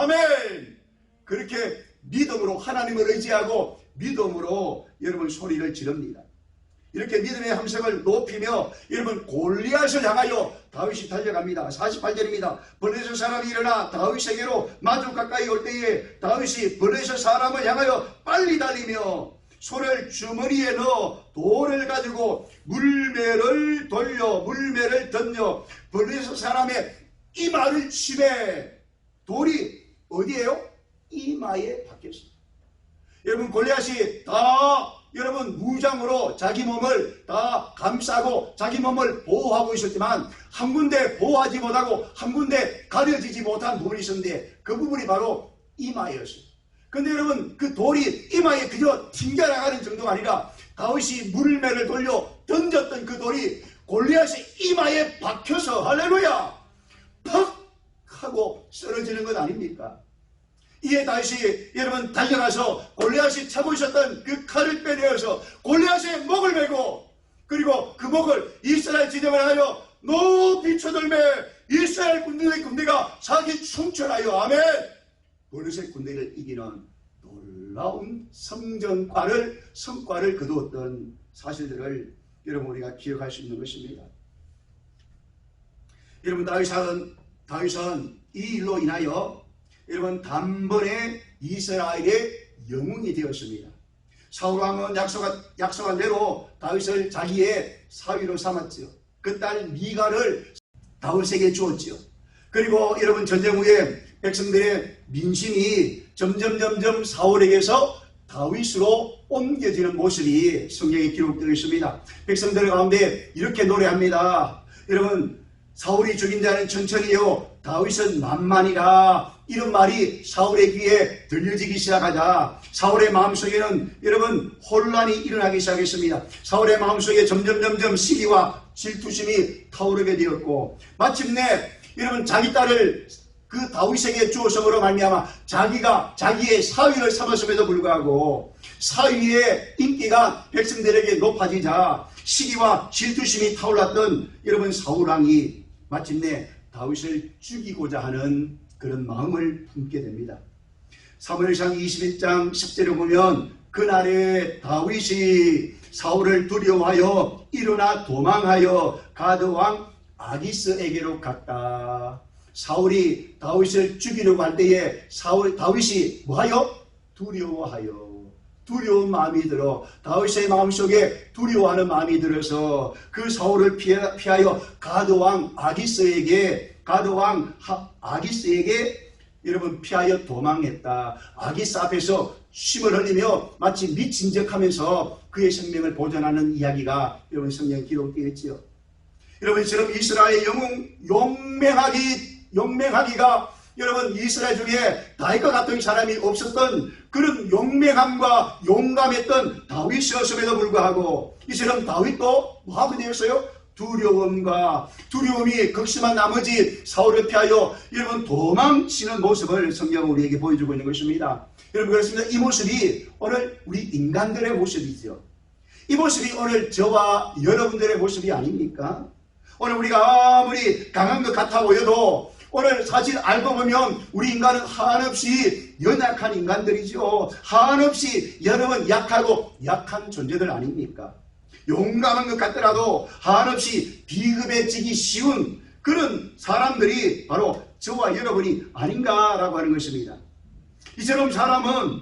아멘. 그렇게 믿음으로 하나님을 의지하고 믿음으로 여러분 소리를 지릅니다. 이렇게 믿음의 함성을 높이며 여러분 골리앗을 향하여 다윗이 달려갑니다. 48절입니다. 블레셋 사람이 일어나 다윗에게로 마주 가까이 올 때에 다윗이 블레셋 사람을 향하여 빨리 달리며 손을 주머니에 넣어 돌을 가지고 물매를 돌려 물매를 던져 블레셋 사람의 이마를 치매. 돌이 어디에요? 이마에 박혔습니다. 여러분 골리앗이 다 여러분 무장으로 자기 몸을 다 감싸고 자기 몸을 보호하고 있었지만 한 군데 보호하지 못하고 한 군데 가려지지 못한 부분이 있었는데 그 부분이 바로 이마였어요. 근데 여러분 그 돌이 이마에 그저 튕겨나가는 정도가 아니라 다윗이 물매를 돌려 던졌던 그 돌이 골리앗의 이마에 박혀서 할렐루야 팍 하고 쓰러지는 것 아닙니까? 이에 다윗이 여러분 달려가서 골리앗이 차고 있었던 그 칼을 빼내어서 골리앗의 목을 베고 그리고 그 목을 이스라엘 진영을 하여 높이 쳐들매 이스라엘 군대가 사기 충천하여 아멘. 블레셋 군대를 이기는 놀라운 성과를 거두었던 사실들을 여러분 우리가 기억할 수 있는 것입니다. 여러분 다윗은 이 일로 인하여 여러분 단번에 이스라엘의 영웅이 되었습니다. 사울왕은 약속한 대로 다윗을 자기의 사위로 삼았지요. 그 딸 미갈을 다윗에게 주었지요. 그리고 여러분 전쟁 후에 백성들의 민심이 점점 사울에게서 다윗으로 옮겨지는 모습이 성경에 기록되어 있습니다. 백성들 가운데 이렇게 노래합니다. 여러분 사울이 죽인 자는 천천히요 다윗은 만만이라. 이런 말이 사울의 귀에 들려지기 시작하자 사울의 마음속에는 여러분 혼란이 일어나기 시작했습니다. 사울의 마음속에 점점 시기와 질투심이 타오르게 되었고 마침내 여러분 자기 딸을 그 다윗에게 주었음으로 말미암아 자기가 자기의 사위를 삼았음에도 불구하고 사위의 인기가 백성들에게 높아지자 시기와 질투심이 타올랐던 여러분 사울왕이 마침내 다윗을 죽이고자 하는 그런 마음을 품게 됩니다. 사무엘상 21장 10절에 보면 그날에 다윗이 사울을 두려워하여 일어나 도망하여 가드왕 아기스에게로 갔다. 사울이 다윗을 죽이려고 할 때에 다윗이 뭐하여? 두려운 마음이 들어 다윗의 마음속에 두려워하는 마음이 들어서 그 사울을 피하여 가드왕 아기스에게 여러분 피하여 도망했다. 아기스 앞에서 침을 흘리며 마치 미친 척하면서 그의 생명을 보존하는 이야기가 여러분 성경에 기록되어 있지요. 여러분 이처럼 이스라엘 영웅 용맹하기가 여러분 이스라엘 중에 다윗과 같은 사람이 없었던 그런 용맹함과 용감했던 다윗이었음에도 불구하고 이처럼 다윗도 뭐하게 되었어요? 두려움이 극심한 나머지 사울을 피하여 여러분 도망치는 모습을 성경은 우리에게 보여주고 있는 것입니다. 여러분 그렇습니다. 이 모습이 오늘 우리 인간들의 모습이죠. 이 모습이 오늘 저와 여러분들의 모습이 아닙니까? 오늘 우리가 아무리 강한 것 같아 보여도 오늘 사실 알고 보면 우리 인간은 한없이 연약한 인간들이죠. 한없이 여러분 약하고 약한 존재들 아닙니까? 용감한 것 같더라도 한없이 비급해지기 쉬운 그런 사람들이 바로 저와 여러분이 아닌가라고 하는 것입니다. 이처럼 사람은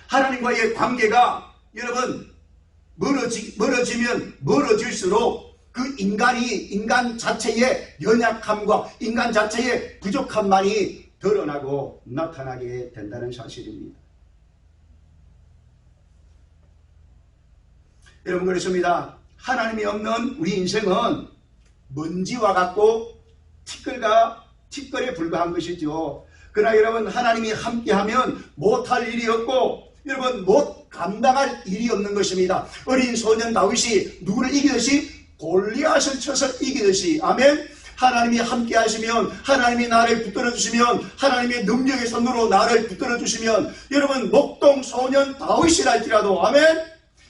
하나님과의 관계가 여러분 멀어지면 멀어질수록 그 인간 자체의 연약함과 인간 자체의 부족함만이 드러나고 나타나게 된다는 사실입니다. 여러분 그렇습니다. 하나님이 없는 우리 인생은 먼지와 같고 티끌에 불과한 것이죠. 그러나 여러분 하나님이 함께하면 못할 일이 없고 여러분 못 감당할 일이 없는 것입니다. 어린 소년 다윗이 누구를 이기듯이 골리앗을 쳐서 이기듯이 아멘. 하나님이 함께 하시면 하나님이 나를 붙들어 주시면 하나님의 능력의 손으로 나를 붙들어 주시면 여러분 목동 소년 다윗이랄지라도 아멘.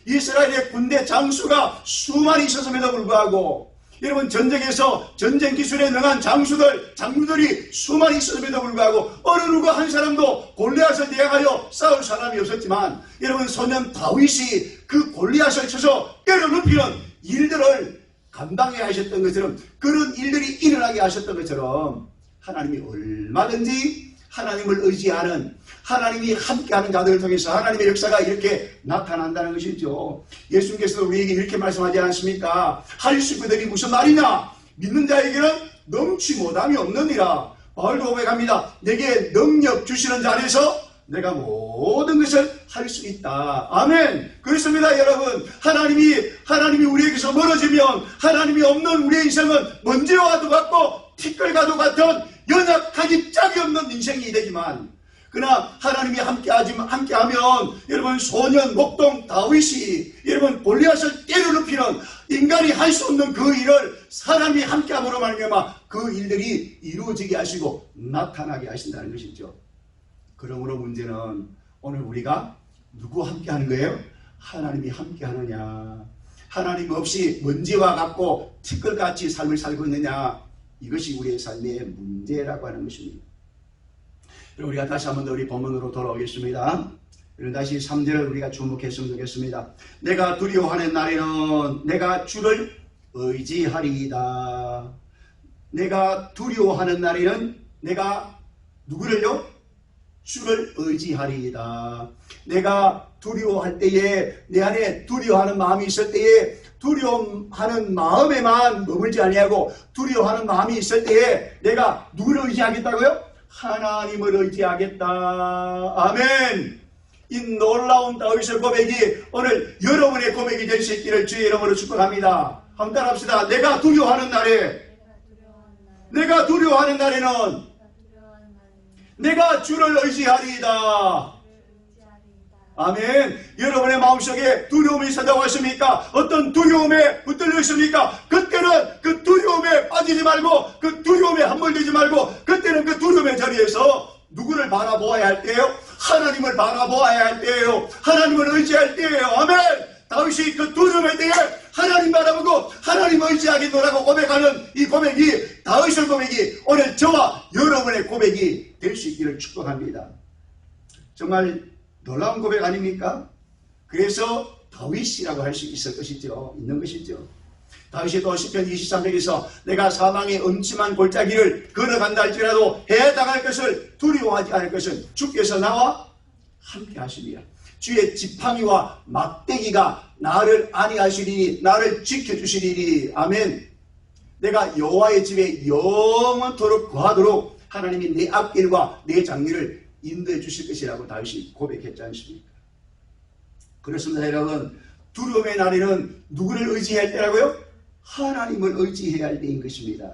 이스라엘의 군대 장수가 수많이 있었음에도 불구하고 여러분 전쟁에서 전쟁 기술에 능한 장수들이 수많이 있었음에도 불구하고 어느 누가 한 사람도 골리앗을 대항하여 싸울 사람이 없었지만 여러분 소년 다윗이 그 골리앗을 쳐서 때려눕히는 일들을 감당해 하셨던 것처럼 그런 일들이 일어나게 하셨던 것처럼 하나님이 얼마든지 하나님을 의지하는 하나님이 함께하는 자들을 통해서 하나님의 역사가 이렇게 나타난다는 것이죠. 예수님께서도 우리에게 이렇게 말씀하지 않습니까? 할 수그들이 무슨 말이냐? 믿는 자에게는 넘치 못함이 없느니라. 바울도 고백합니다. 내게 능력 주시는 자 안에서 내가 모든 것을 할 수 있다. 아멘. 그렇습니다 여러분. 하나님이 우리에게서 멀어지면 하나님이 없는 우리의 인생은 먼지와도 같고 티끌과도 같은 연약하기 짝이 없는 인생이 되지만 그러나 하나님이 함께하면 여러분 소년 목동 다윗이 여러분 골리앗을 때려눕히는 인간이 할 수 없는 그 일을 사람이 함께함으로 말미암아 그 일들이 이루어지게 하시고 나타나게 하신다는 것이죠. 그러므로 문제는 오늘 우리가 누구와 함께하는 거예요? 하나님이 함께하느냐 하나님 없이 먼지와 같고 티끌같이 삶을 살고 있느냐 이것이 우리의 삶의 문제라고 하는 것입니다. 우리가 다시 한 번 더 우리 본문으로 돌아오겠습니다. 다시 3절을 우리가 주목했으면 좋겠습니다. 내가 두려워하는 날에는 내가 주를 의지하리이다. 내가 두려워하는 날에는 내가 누구를요? 주를 의지하리이다. 내가 두려워할 때에 내 안에 두려워하는 마음이 있을 때에 두려워하는 마음에만 머물지 아니하고 두려워하는 마음이 있을 때에 내가 누구를 의지하겠다고요? 하나님을 의지하겠다. 아멘. 이 놀라운 다윗의 고백이 오늘 여러분의 고백이 될 수 있기를 주의 이름으로 축복합니다. 한번 따라합시다. 내가 두려워하는 날에는 내가 주를 의지하리이다. 아멘. 여러분의 마음속에 두려움이 있었다고 하십니까? 어떤 두려움에 붙들려 있습니까? 그때는 그 두려움에 빠지지 말고 그 두려움에 함몰되지 말고 그때는 그 두려움의 자리에서 누구를 바라보아야 할 때예요? 하나님을 바라보아야 할 때예요. 하나님을 의지할 때예요. 아멘. 다윗이 그 두려움에 대해 하나님 바라보고 하나님 의지하겠노라고 고백하는 이 고백이 다윗의 고백이 오늘 저와 여러분의 고백이 될 수 있기를 축복합니다. 정말 놀라운 고백 아닙니까? 그래서 다윗이라고 할 수 있는 것이죠. 다윗이 또 시편 23편에서 내가 사망의 음침한 골짜기를 걸어간다 할지라도 해당할 것을 두려워하지 않을 것은 주께서 나와 함께 하시리라. 주의 지팡이와 막대기가 나를 안위하시리니 나를 지켜주시리니 아멘. 내가 여호와의 집에 영원토록 거하도록 하나님이 내 앞길과 내 장리를 인도해 주실 것이라고 다윗이 고백했지 않습니까? 그렇습니다 여러분. 두려움의 날에는 누구를 의지해야 할 때라고요? 하나님을 의지해야 할 때인 것입니다.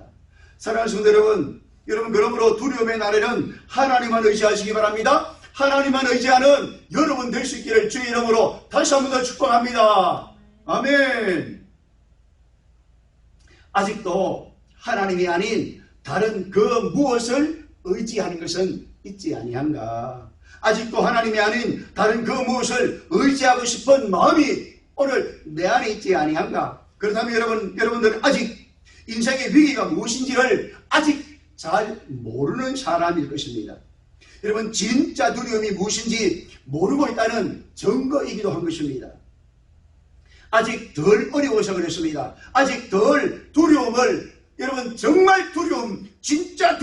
사랑하는 성도 여러분, 여러분, 그러므로 두려움의 날에는 하나님만 의지하시기 바랍니다. 하나님만 의지하는 여러분 될 수 있기를 주의 이름으로 다시 한 번 더 축복합니다. 아멘. 아직도 하나님이 아닌 다른 그 무엇을 의지하는 것은 있지 아니한가? 아직도 하나님이 아닌 다른 그 무엇을 의지하고 싶은 마음이 오늘 내 안에 있지 아니한가? 그렇다면 여러분들은 아직 인생의 위기가 무엇인지를 아직 잘 모르는 사람일 것입니다. 여러분, 진짜 두려움이 무엇인지 모르고 있다는 증거이기도 한 것입니다. 아직 덜 어려워서 그렇습니다. 아직 덜 두려움을, 여러분, 정말 두려움, 진짜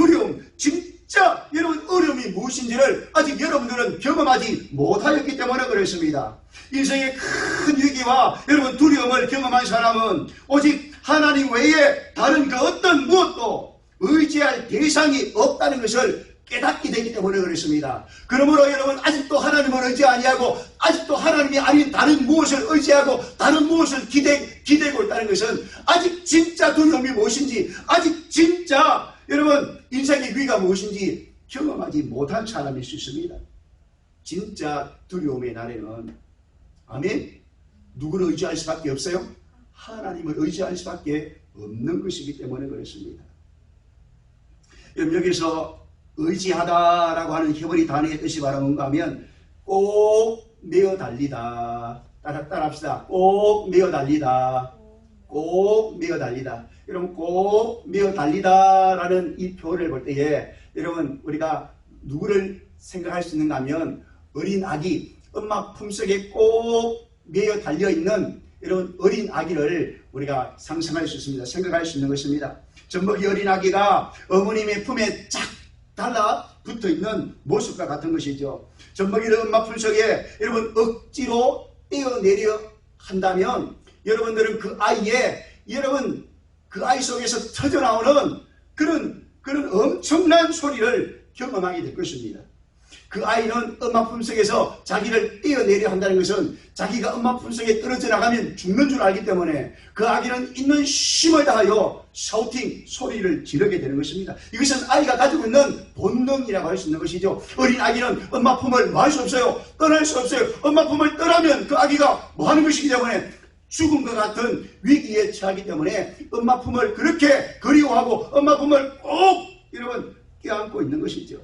여러분 어려움이 무엇인지를 아직 여러분들은 경험하지 못하였기 때문에 그렇습니다. 인생의 큰 위기와 여러분 두려움을 경험한 사람은 오직 하나님 외에 다른 그 어떤 무엇도 의지할 대상이 없다는 것을 깨닫게 되기 때문에 그렇습니다. 그러므로 여러분, 아직도 하나님을 의지 아니하고 아직도 하나님이 아닌 다른 무엇을 의지하고 다른 무엇을 기대고 있다는 것은 아직 진짜 두려움이 무엇인지, 아직 진짜 여러분 인생의 위기가 무엇인지 경험하지 못한 사람일 수 있습니다. 진짜 두려움의 날에는, 아멘, 누구를 의지할 수밖에 없어요? 하나님을 의지할 수밖에 없는 것이기 때문에 그렇습니다. 여기서 의지하다라고 하는 히브리 단어의 뜻이 바로 뭔가 하면 꼭 메어 달리다. 따라합시다. 꼭 메어 달리다. 꼭 메어 달리다. 여러분, 꼭 메어 달리다라는 이 표현을 볼 때에 여러분, 우리가 누구를 생각할 수 있는가 하면 어린 아기, 엄마 품속에 꼭 메어 달려있는 이런 어린 아기를 우리가 상상할 수 있습니다. 생각할 수 있는 것입니다. 젖먹이 어린 아기가 어머님의 품에 쫙 달라붙어 있는 모습과 같은 것이죠. 젖먹이를 엄마 품속에 여러분 억지로 떼어내려 한다면 여러분들은 그 아이 속에서 터져나오는 그런 엄청난 소리를 경험하게 될 것입니다. 그 아이는 엄마 품속에서 자기를 떼어내려 한다는 것은 자기가 엄마 품속에 떨어져 나가면 죽는 줄 알기 때문에 그 아기는 있는 힘을 다하여 샤우팅, 소리를 지르게 되는 것입니다. 이것은 아이가 가지고 있는 본능이라고 할 수 있는 것이죠. 어린 아기는 엄마 품을 놓을 수 없어요. 떠날 수 없어요. 엄마 품을 떠나면 그 아기가 뭐 하는 것이기 때문에 죽음과 같은 위기에 처하기 때문에 엄마 품을 그렇게 그리워하고 엄마 품을 꼭 여러분 껴안고 있는 것이죠.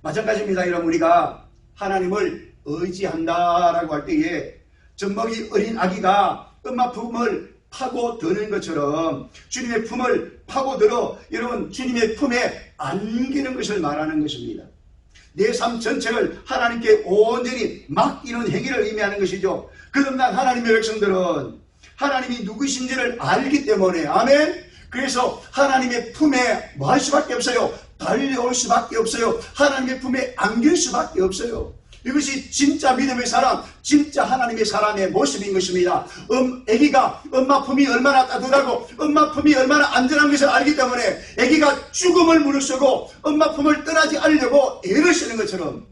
마찬가지입니다. 여러분, 우리가 하나님을 의지한다라고 할 때에 젖먹이 어린 아기가 엄마 품을 파고드는 것처럼 주님의 품을 파고들어 여러분 주님의 품에 안기는 것을 말하는 것입니다. 내 삶 전체를 하나님께 온전히 맡기는 행위를 의미하는 것이죠. 그러나 하나님의 백성들은 하나님이 누구신지를 알기 때문에, 아멘, 그래서 하나님의 품에 뭐 할 수밖에 없어요. 달려올 수밖에 없어요. 하나님의 품에 안길 수밖에 없어요. 이것이 진짜 믿음의 사람, 진짜 하나님의 사람의 모습인 것입니다. 아기가 엄마 품이 얼마나 따뜻하고 엄마 품이 얼마나 안전한 것을 알기 때문에 아기가 죽음을 무릅쓰고 엄마 품을 떠나지 않으려고 애를 쓰는 것처럼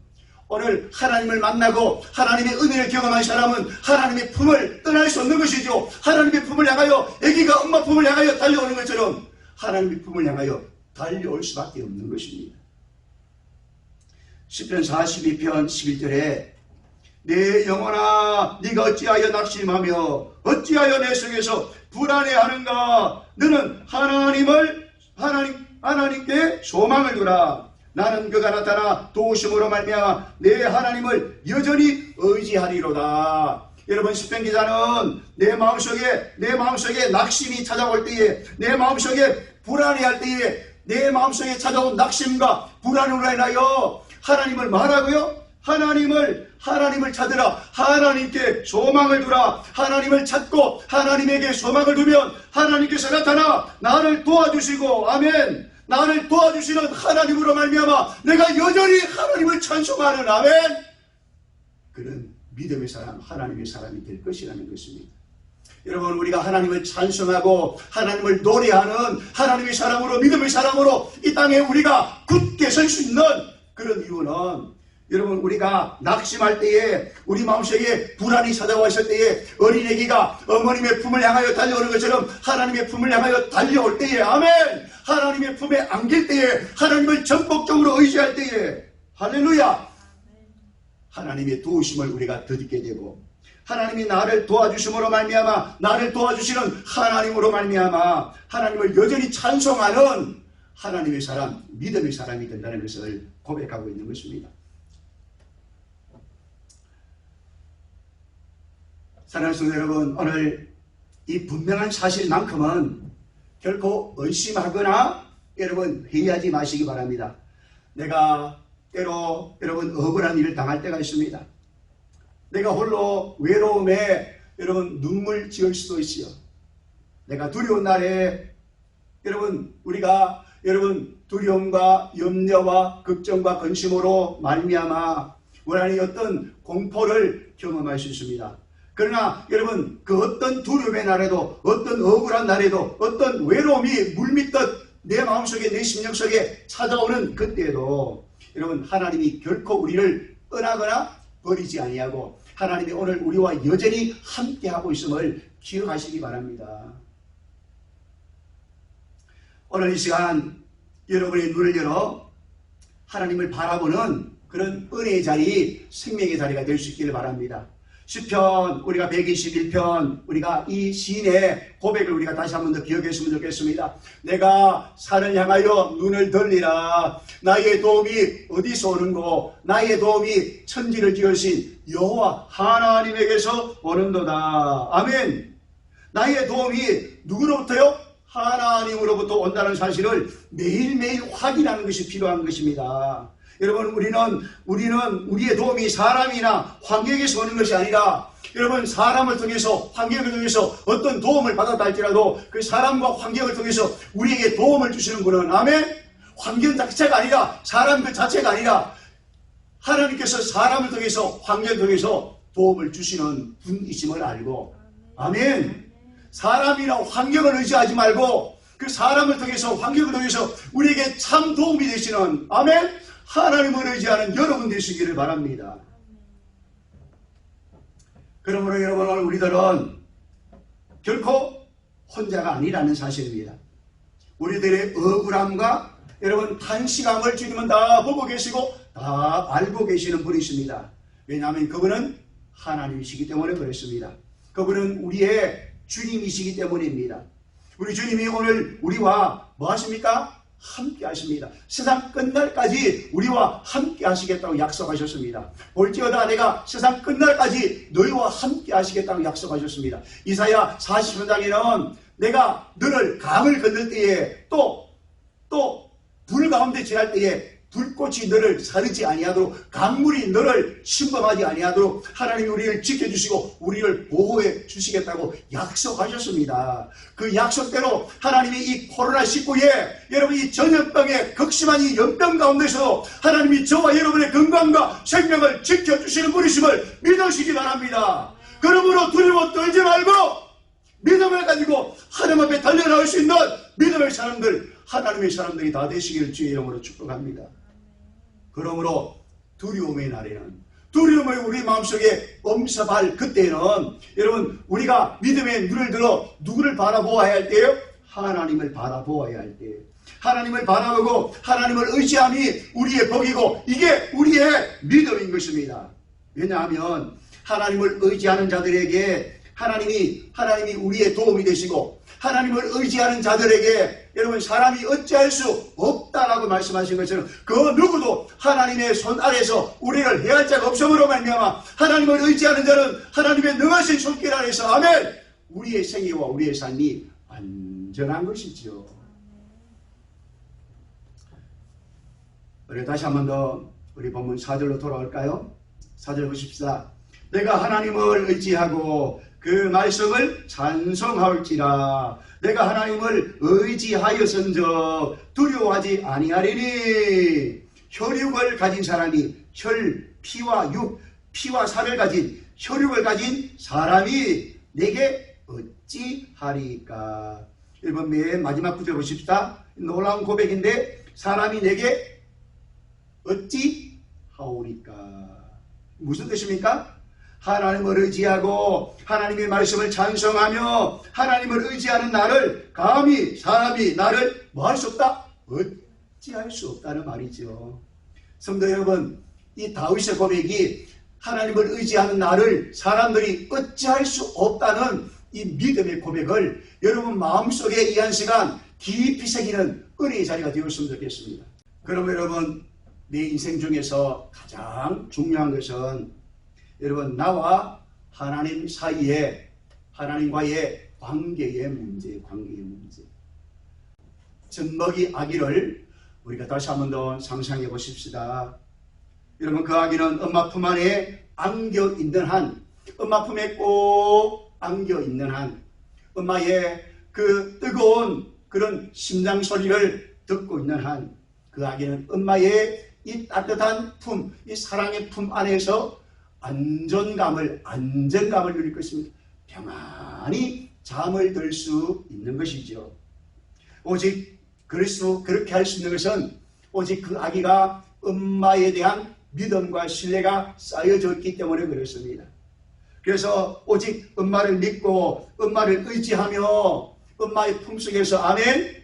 오늘 하나님을 만나고 하나님의 은혜를 경험한 사람은 하나님의 품을 떠날 수 없는 것이죠. 하나님의 품을 향하여 아기가 엄마 품을 향하여 달려오는 것처럼 하나님의 품을 향하여 달려올 수밖에 없는 것입니다. 시편 42편 11절에 내 영혼아 네가 어찌하여 낙심하며 어찌하여 내 속에서 불안해하는가. 너는 하나님께 소망을 두라. 나는 그가 나타나 도우심으로 말미암아 내 하나님을 여전히 의지하리로다. 여러분, 시편 기자는 내 마음속에 낙심이 찾아올 때에, 내 마음속에 불안해할 때에, 내 마음속에 찾아온 낙심과 불안으로 인하여 하나님을 말하고요, 하나님을 찾으라. 하나님께 소망을 두라. 하나님을 찾고 하나님에게 소망을 두면 하나님께서 나타나 나를 도와주시고, 아멘, 나를 도와주시는 하나님으로 말미암아 내가 여전히 하나님을 찬송하는, 아멘, 그런 믿음의 사람, 하나님의 사람이 될 것이라는 것입니다. 여러분, 우리가 하나님을 찬송하고 하나님을 노래하는 하나님의 사람으로, 믿음의 사람으로 이 땅에 우리가 굳게 설 수 있는 그런 이유는 여러분 우리가 낙심할 때에 우리 마음속에 불안이 찾아왔을 때에 어린애기가 어머님의 품을 향하여 달려오는 것처럼 하나님의 품을 향하여 달려올 때에 아멘 하나님의 품에 안길 때에 하나님을 전폭적으로 의지할 때에 할렐루야 하나님의 도우심을 우리가 덧입게 되고 하나님이 나를 도와주심으로 말미암아 나를 도와주시는 하나님으로 말미암아 하나님을 여전히 찬송하는 하나님의 사람 믿음의 사람이 된다는 것을 고백하고 있는 것입니다. 사랑하는 성도 여러분 오늘 이 분명한 사실만큼은 결코 의심하거나 여러분 회의하지 마시기 바랍니다. 내가 때로 여러분 억울한 일을 당할 때가 있습니다. 내가 홀로 외로움에 여러분 눈물 지을 수도 있어요. 내가 두려운 날에 여러분 우리가 여러분 두려움과 염려와 걱정과 근심으로 말미암아 원하는 어떤 공포를 경험할 수 있습니다. 그러나 여러분 그 어떤 두려움의 날에도 어떤 억울한 날에도 어떤 외로움이 물밀듯 내 마음속에 내 심령 속에 찾아오는 그때에도 여러분 하나님이 결코 우리를 떠나거나 버리지 아니하고 하나님이 오늘 우리와 여전히 함께하고 있음을 기억하시기 바랍니다. 오늘 이 시간 여러분의 눈을 열어 하나님을 바라보는 그런 은혜의 자리 생명의 자리가 될 수 있기를 바랍니다. 시편 우리가 121편 우리가 이 시인의 고백을 우리가 다시 한 번 더 기억했으면 좋겠습니다. 내가 산을 향하여 눈을 들리라 나의 도움이 어디서 오는고 나의 도움이 천지를 지으신 여호와 하나님에게서 오는도다. 아멘. 나의 도움이 누구로부터요? 하나님으로부터 온다는 사실을 매일매일 확인하는 것이 필요한 것입니다. 여러분 우리는 우리의 도움이 사람이나 환경에서 오는 것이 아니라 여러분 사람을 통해서 환경을 통해서 어떤 도움을 받았다 할지라도 그 사람과 환경을 통해서 우리에게 도움을 주시는 분은 아멘 환경 자체가 아니라 사람 그 자체가 아니라 하나님께서 사람을 통해서 환경을 통해서 도움을 주시는 분이심을 알고 아멘 사람이나 환경을 의지하지 말고 그 사람을 통해서 환경을 통해서 우리에게 참 도움이 되시는 아멘 하나님을 의지하는 여러분 되시기를 바랍니다. 그러므로 여러분 오늘 우리들은 결코 혼자가 아니라는 사실입니다. 우리들의 억울함과 여러분 탄식함을 주님은 다 보고 계시고 다 알고 계시는 분이십니다. 왜냐하면 그분은 하나님이시기 때문에 그렇습니다. 그분은 우리의 주님이시기 때문입니다. 우리 주님이 오늘 우리와 뭐 하십니까? 함께 하십니다. 세상 끝날까지 우리와 함께 하시겠다고 약속하셨습니다. 볼지어다 내가 세상 끝날까지 너희와 함께 하시겠다고 약속하셨습니다. 이사야 40장에는 내가 너를 강을 건널 때에 또 불 가운데 지날 때에 불꽃이 너를 사르지 아니하도록 강물이 너를 침범하지 아니하도록 하나님이 우리를 지켜주시고 우리를 보호해 주시겠다고 약속하셨습니다. 그 약속대로 하나님이 이 코로나19에 여러분 이 전염병의 극심한 이 연병 가운데서 하나님이 저와 여러분의 건강과 생명을 지켜주시는 분이심을 믿으시기 바랍니다. 그러므로 두려워 떨지 말고 믿음을 가지고 하나님 앞에 달려나올 수 있는 믿음의 사람들 하나님의 사람들이 다 되시기를 주의 이름으로 축복합니다. 그러므로 두려움의 날에는 두려움을 우리 마음속에 엄습할 그때는 여러분 우리가 믿음의 눈을 들어 누구를 바라보아야 할 때요? 하나님을 바라보아야 할 때요. 하나님을 바라보고 하나님을 의지함이 우리의 복이고 이게 우리의 믿음인 것입니다. 왜냐하면 하나님을 의지하는 자들에게 하나님이 우리의 도움이 되시고 하나님을 의지하는 자들에게 여러분 사람이 어찌할 수 없다라고 말씀하신 것처럼 그 누구도 하나님의 손 아래서 우리를 해할 자가 없음으로 말미암아 하나님을 의지하는 자는 하나님의 능하신 손길 아래서 아멘 우리의 생애와 우리의 삶이 안전한 것이죠. 우리 다시 한 번 더 우리 본문 4절로 돌아올까요? 4절 보십시다. 내가 하나님을 의지하고 그 말씀을 찬송할지라 내가 하나님을 의지하여선적 두려워하지 아니하리니 혈육을 가진 사람이 피와 살을 가진 혈육을 가진 사람이 내게 어찌하리까. 1번 맨 마지막 구절 보십시다. 놀라운 고백인데 사람이 내게 어찌 하오니까. 무슨 뜻입니까? 하나님을 의지하고 하나님의 말씀을 찬송하며 하나님을 의지하는 나를 감히 사람이 나를 뭐 할 수 없다? 어찌할 수 없다는 말이죠. 성도 여러분, 이 다윗의 고백이 하나님을 의지하는 나를 사람들이 어찌할 수 없다는 이 믿음의 고백을 여러분 마음속에 이 한 시간 깊이 새기는 은혜의 자리가 되었으면 좋겠습니다. 그럼 여러분, 내 인생 중에서 가장 중요한 것은 여러분 나와 하나님 사이에 하나님과의 관계의 문제. 젖먹이 아기를 우리가 다시 한 번 더 상상해 보십시다. 여러분, 그 아기는 엄마 품 안에 안겨 있는 한, 엄마 품에 꼭 안겨 있는 한, 엄마의 그 뜨거운 그런 심장 소리를 듣고 있는 한, 그 아기는 엄마의 이 따뜻한 품, 이 사랑의 품 안에서 안정감을 누릴 것입니다. 평안히 잠을 들 수 있는 것이죠. 오직 그렇게 할 수 있는 것은 오직 그 아기가 엄마에 대한 믿음과 신뢰가 쌓여져 있기 때문에 그렇습니다. 그래서 오직 엄마를 믿고 엄마를 의지하며 엄마의 품속에서 아멘,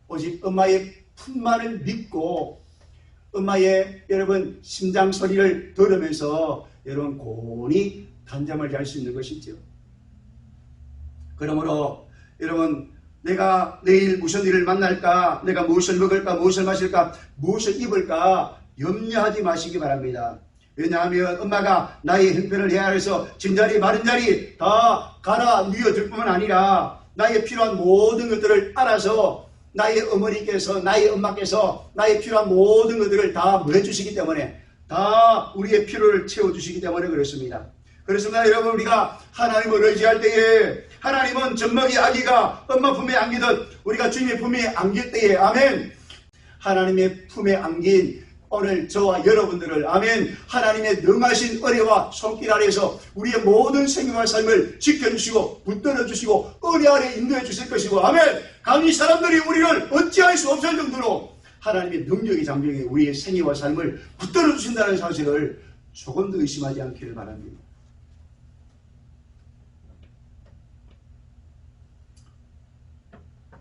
오직 엄마의 품만을 믿고 엄마의 여러분 심장 소리를 들으면서 여러분 고온히 단잠을 잘 수 있는 것이죠. 그러므로 여러분, 내가 내일 무슨 일을 만날까, 내가 무엇을 먹을까, 무엇을 마실까, 무엇을 입을까 염려하지 마시기 바랍니다. 왜냐하면 엄마가 나의 형편을 헤아려서 진자리 마른 자리 다 갈아 뉘어줄 뿐만 아니라 나의 필요한 모든 것들을 알아서 나의 어머니께서, 나의 엄마께서 나의 필요한 모든 것들을 다 해주시기 때문에, 다 우리의 필요를 채워주시기 때문에 그렇습니다. 그렇습니다. 여러분, 우리가 하나님을 의지할 때에 하나님은 젖먹이 아기가 엄마 품에 안기듯 우리가 주님의 품에 안길 때에 아멘, 하나님의 품에 안긴 오늘 저와 여러분들을 아멘, 하나님의 능하신 은혜와 손길 아래에서 우리의 모든 생명과 삶을 지켜주시고 붙들어 주시고 은혜 아래 인도해 주실 것이고 아멘, 감히 사람들이 우리를 어찌할 수 없을 정도로 하나님의 능력이 잠정해 우리의 생애와 삶을 붙들어 주신다는 사실을 조금 더 의심하지 않기를 바랍니다.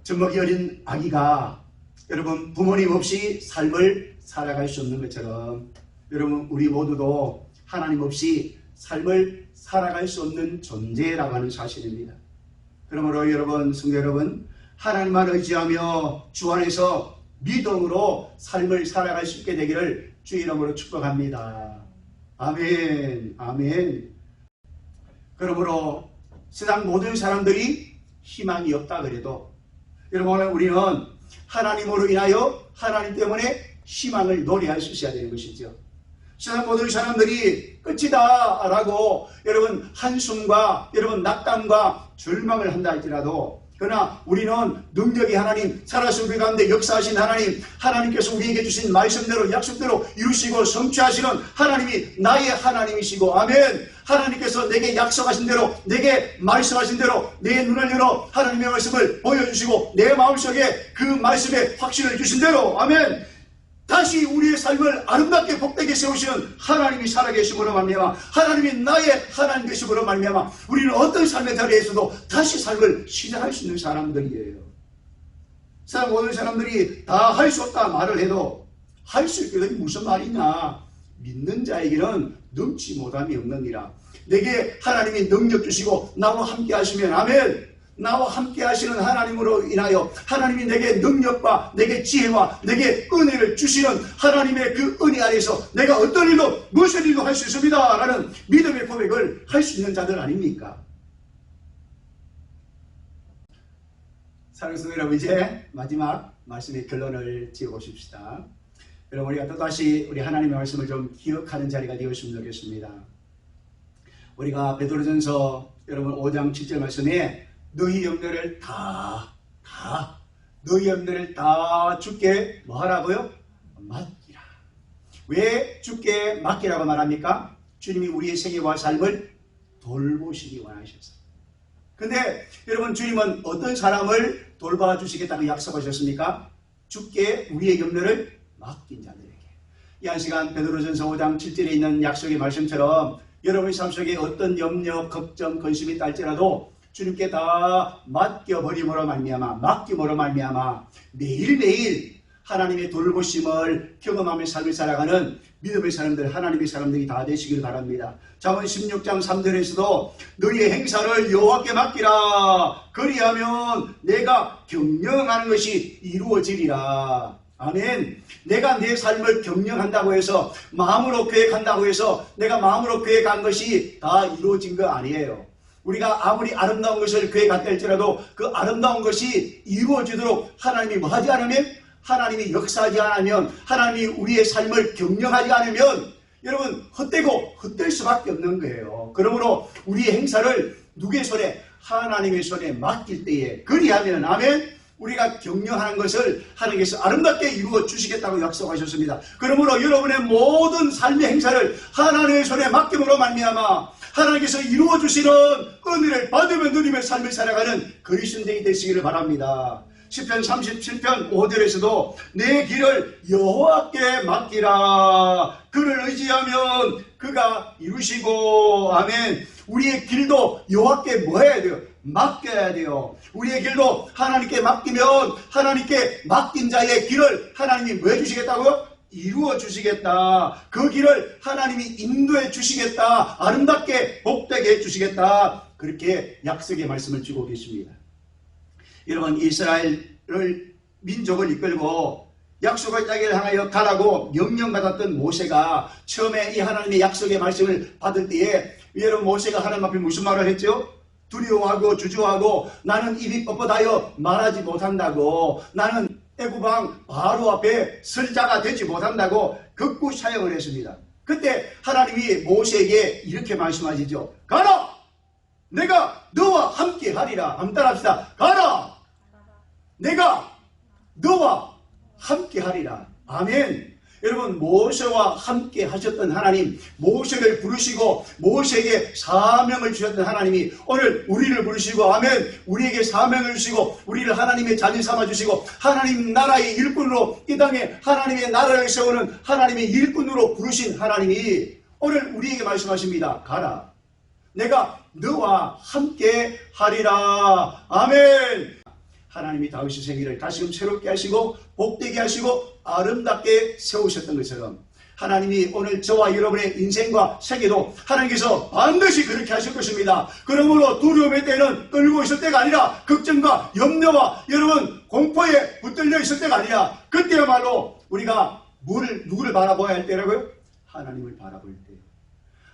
젖먹이 어린 아기가 여러분 부모님 없이 삶을 살아갈 수 없는 것처럼 여러분 우리 모두도 하나님 없이 삶을 살아갈 수 없는 존재라고 하는 사실입니다. 그러므로 여러분, 성도 여러분, 하나님만 의지하며 주 안에서 믿음으로 삶을 살아갈 수 있게 되기를 주 이름으로 축복합니다. 아멘, 아멘. 그러므로 세상 모든 사람들이 희망이 없다 그래도 여러분, 우리는 하나님으로 인하여 하나님 때문에 희망을 노래할 수 있어야 되는 것이죠. 세상 모든 사람들이 끝이다 라고 여러분 한숨과 여러분 낙담과 절망을 한다 할지라도, 그러나 우리는 능력이 하나님, 살아서 우리 가운데 역사하신 하나님, 하나님께서 우리에게 주신 말씀대로 약속대로 이루시고 성취하시는 하나님이 나의 하나님이시고 아멘, 하나님께서 내게 약속하신 대로, 내게 말씀하신 대로 내 눈을 열어 하나님의 말씀을 보여주시고 내 마음속에 그 말씀의 확신을 주신 대로 아멘, 다시 우리의 삶을 아름답게 복되게 세우시는 하나님이 살아계심으로 말미암아, 하나님이 나의 하나님 되심으로 말미암아 우리는 어떤 삶의 자리에서도 다시 삶을 시작할 수 있는 사람들이에요. 세상 모든 사람들이 다 할 수 없다 말을 해도 할 수 있게 되면 무슨 말이냐, 믿는 자에게는 넘치 못함이 없느니라. 내게 하나님이 능력 주시고 나와 함께 하시면 아멘, 나와 함께 하시는 하나님으로 인하여 하나님이 내게 능력과 내게 지혜와 내게 은혜를 주시는 하나님의 그 은혜 아래서 내가 어떤 일도 무슨 일도 할 수 있습니다 라는 믿음의 고백을 할 수 있는 자들 아닙니까? 사랑하는 성도 여러분, 이제 마지막 말씀의 결론을 지어보십시다. 여러분, 우리가 또다시 우리 하나님의 말씀을 좀 기억하는 자리가 되었으면 좋겠습니다. 우리가 베드로전서 여러분 5장 7절 말씀에 너희 염려를 너희 염려를 다 주께 뭐 하라고요? 맡기라. 왜 주께 맡기라고 말합니까? 주님이 우리의 생애와 삶을 돌보시기 원하셔서. 근데 여러분, 주님은 어떤 사람을 돌봐주시겠다고 약속하셨습니까? 주께 우리의 염려를 맡긴 자들에게. 이 한 시간 베드로전서 5장 7절에 있는 약속의 말씀처럼 여러분의 삶 속에 어떤 염려, 걱정, 근심이 있다 할지라도 주님께 다 맡겨버림으로 말미암아, 맡김으로 말미암아 매일매일 하나님의 돌보심을 경험하며 삶을 살아가는 믿음의 사람들, 하나님의 사람들이 다 되시길 바랍니다. 잠언 16장 3절에서도 너희의 행사를 여호와께 맡기라. 그리하면 내가 경영하는 것이 이루어지리라. 아멘. 내가 내 삶을 경영한다고 해서, 마음으로 계획한다고 해서 내가 마음으로 계획한 것이 다 이루어진 거 아니에요. 우리가 아무리 아름다운 것을 계획한다 할지라도 그 아름다운 것이 이루어지도록 하나님이 뭐 하지 않으면, 하나님이 역사하지 않으면, 하나님이 우리의 삶을 경영하지 않으면 여러분 헛되고 헛될 수밖에 없는 거예요. 그러므로 우리의 행사를 누구의 손에? 하나님의 손에 맡길 때에, 그리하면 아멘, 우리가 경영하는 것을 하나님께서 아름답게 이루어 주시겠다고 약속하셨습니다. 그러므로 여러분의 모든 삶의 행사를 하나님의 손에 맡김으로 말미암아 하나님께서 이루어 주시는 은혜를 받으며 누리며 삶을 살아가는 그리스도인이 되시기를 바랍니다. 시편 37편 5절에서도 내 길을 여호와께 맡기라. 그를 의지하면 그가 이루시고. 아멘. 우리의 길도 여호와께 뭐 해야 돼요? 맡겨야 돼요. 우리의 길도 하나님께 맡기면 하나님께 맡긴 자의 길을 하나님이 뭐 해주시겠다고요? 이루어 주시겠다. 그 길을 하나님이 인도해 주시겠다. 아름답게 복되게 해 주시겠다. 그렇게 약속의 말씀을 주고 계십니다. 여러분, 이스라엘을 민족을 이끌고 약속의 땅을 향하여 가라고 명령받았던 모세가 처음에 이 하나님의 약속의 말씀을 받을 때에 여러분, 모세가 하나님 앞에 무슨 말을 했죠? 두려워하고 주저하고 나는 입이 뻣뻣하여 말하지 못한다고, 나는 애굽왕 바로 앞에 설 자가 되지 못한다고 극구 사역을 했습니다. 그때 하나님이 모세에게 이렇게 말씀하시죠. 가라! 내가 너와 함께 하리라. 한번 따라합시다. 가라! 내가 너와 함께 하리라. 아멘. 여러분, 모세와 함께 하셨던 하나님, 모세를 부르시고 모세에게 사명을 주셨던 하나님이 오늘 우리를 부르시고, 아멘, 우리에게 사명을 주시고 우리를 하나님의 자녀 삼아주시고 하나님 나라의 일꾼으로 이 땅에 하나님의 나라를 세우는 하나님의 일꾼으로 부르신 하나님이 오늘 우리에게 말씀하십니다. 가라. 내가 너와 함께 하리라. 아멘. 하나님이 다윗의 생애를 다시금 새롭게 하시고 복되게 하시고 아름답게 세우셨던 것처럼 하나님이 오늘 저와 여러분의 인생과 생애도 하나님께서 반드시 그렇게 하실 것입니다. 그러므로 두려움의 때는 떨고 있을 때가 아니라 걱정과 염려와 여러분 공포에 붙들려 있을 때가 아니라 그때야말로 우리가 누구를 바라봐야 할 때라고요? 하나님을 바라볼 때.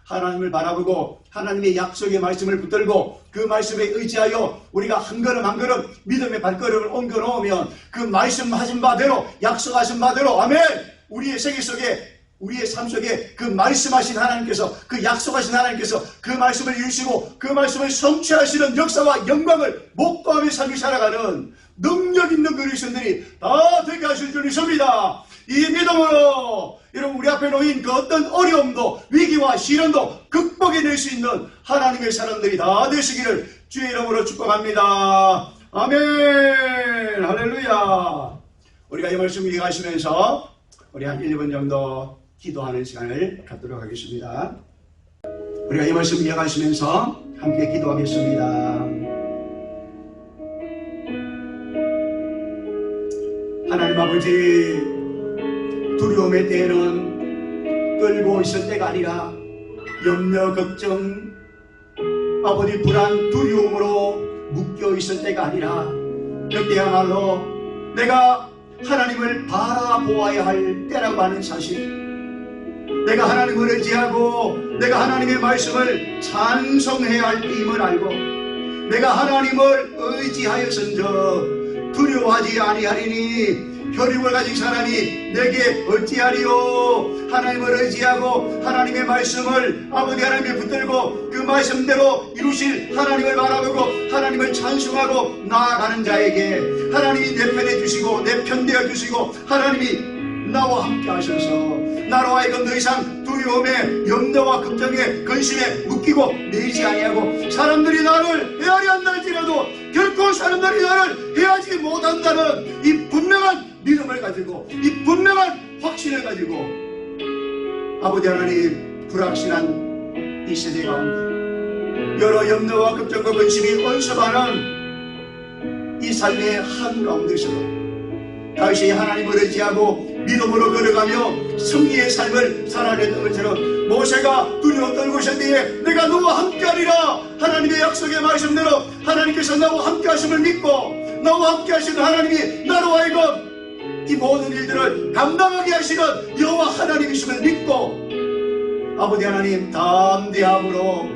하나님을 바라보고 하나님의 약속의 말씀을 붙들고 그 말씀에 의지하여 우리가 한 걸음 한 걸음 믿음의 발걸음을 옮겨 놓으면 그 말씀하신 바대로 약속하신 바대로 아멘, 우리의 세계 속에 우리의 삶 속에 그 말씀하신 하나님께서, 그 약속하신 하나님께서 그 말씀을 이루시고 그 말씀을 성취하시는 역사와 영광을 목도하며 삶을 살아가는 능력 있는 그리스도인들이 다 되게 하실 줄 믿습니다. 이 믿음으로 여러분 우리 앞에 놓인 그 어떤 어려움도 위기와 시련도 극복해낼 수 있는 하나님의 사람들이 다 되시기를 주의 이름으로 축복합니다. 아멘. 할렐루야. 우리가 이 말씀 이해하시면서 우리 한 1, 2분 정도 기도하는 시간을 갖도록 하겠습니다. 우리가 이 말씀 이해하시면서 함께 기도하겠습니다. 하나님 아버지, 두려움의 때에는 떨고 있을 때가 아니라 염려, 걱정, 아버지 불안, 두려움으로 묶여 있을 때가 아니라 그때야말로 내가 하나님을 바라보아야 할 때라고 하는 사실, 내가 하나님을 의지하고 내가 하나님의 말씀을 찬송해야 할 때임을 알고 내가 하나님을 의지하여선저 두려워하지 아니하리니 혈육을 가진 사람이 내게 어찌하리요. 하나님을 의지하고 하나님의 말씀을 아버지 하나님에 붙들고 그 말씀대로 이루실 하나님을 바라보고 하나님을 찬송하고 나아가는 자에게 하나님이 내 편에 주시고 내 편 되어 주시고 하나님이 나와 함께 하셔서 나로 하여금 더 이상 두려움에 염려와 걱정에 근심에 묶이고 매이지 아니하고 사람들이 나를 헤아려 한다 할지라도 결코 사람들이 나를 헤아리지 못한다는 이 분명한 믿음을 가지고 이 분명한 확신을 가지고 아버지 하나님, 불확실한 이 세대 가운데 여러 염려와 걱정과 근심이 언습하는 이 삶의 한가운데서도 다시 하나님을 의지하고 믿음으로 걸어가며 승리의 삶을 살아냈던 것처럼 모세가 두려워 떨고 있었기에 내가 너와 함께하리라 하나님의 약속의 말씀대로 하나님께서 나와 함께하심을 믿고 나와 함께하시는 하나님이 나로 하여금 이 모든 일들을 감당하게 하시는 여호와 하나님이심을 믿고 아버지 하나님 담대함으로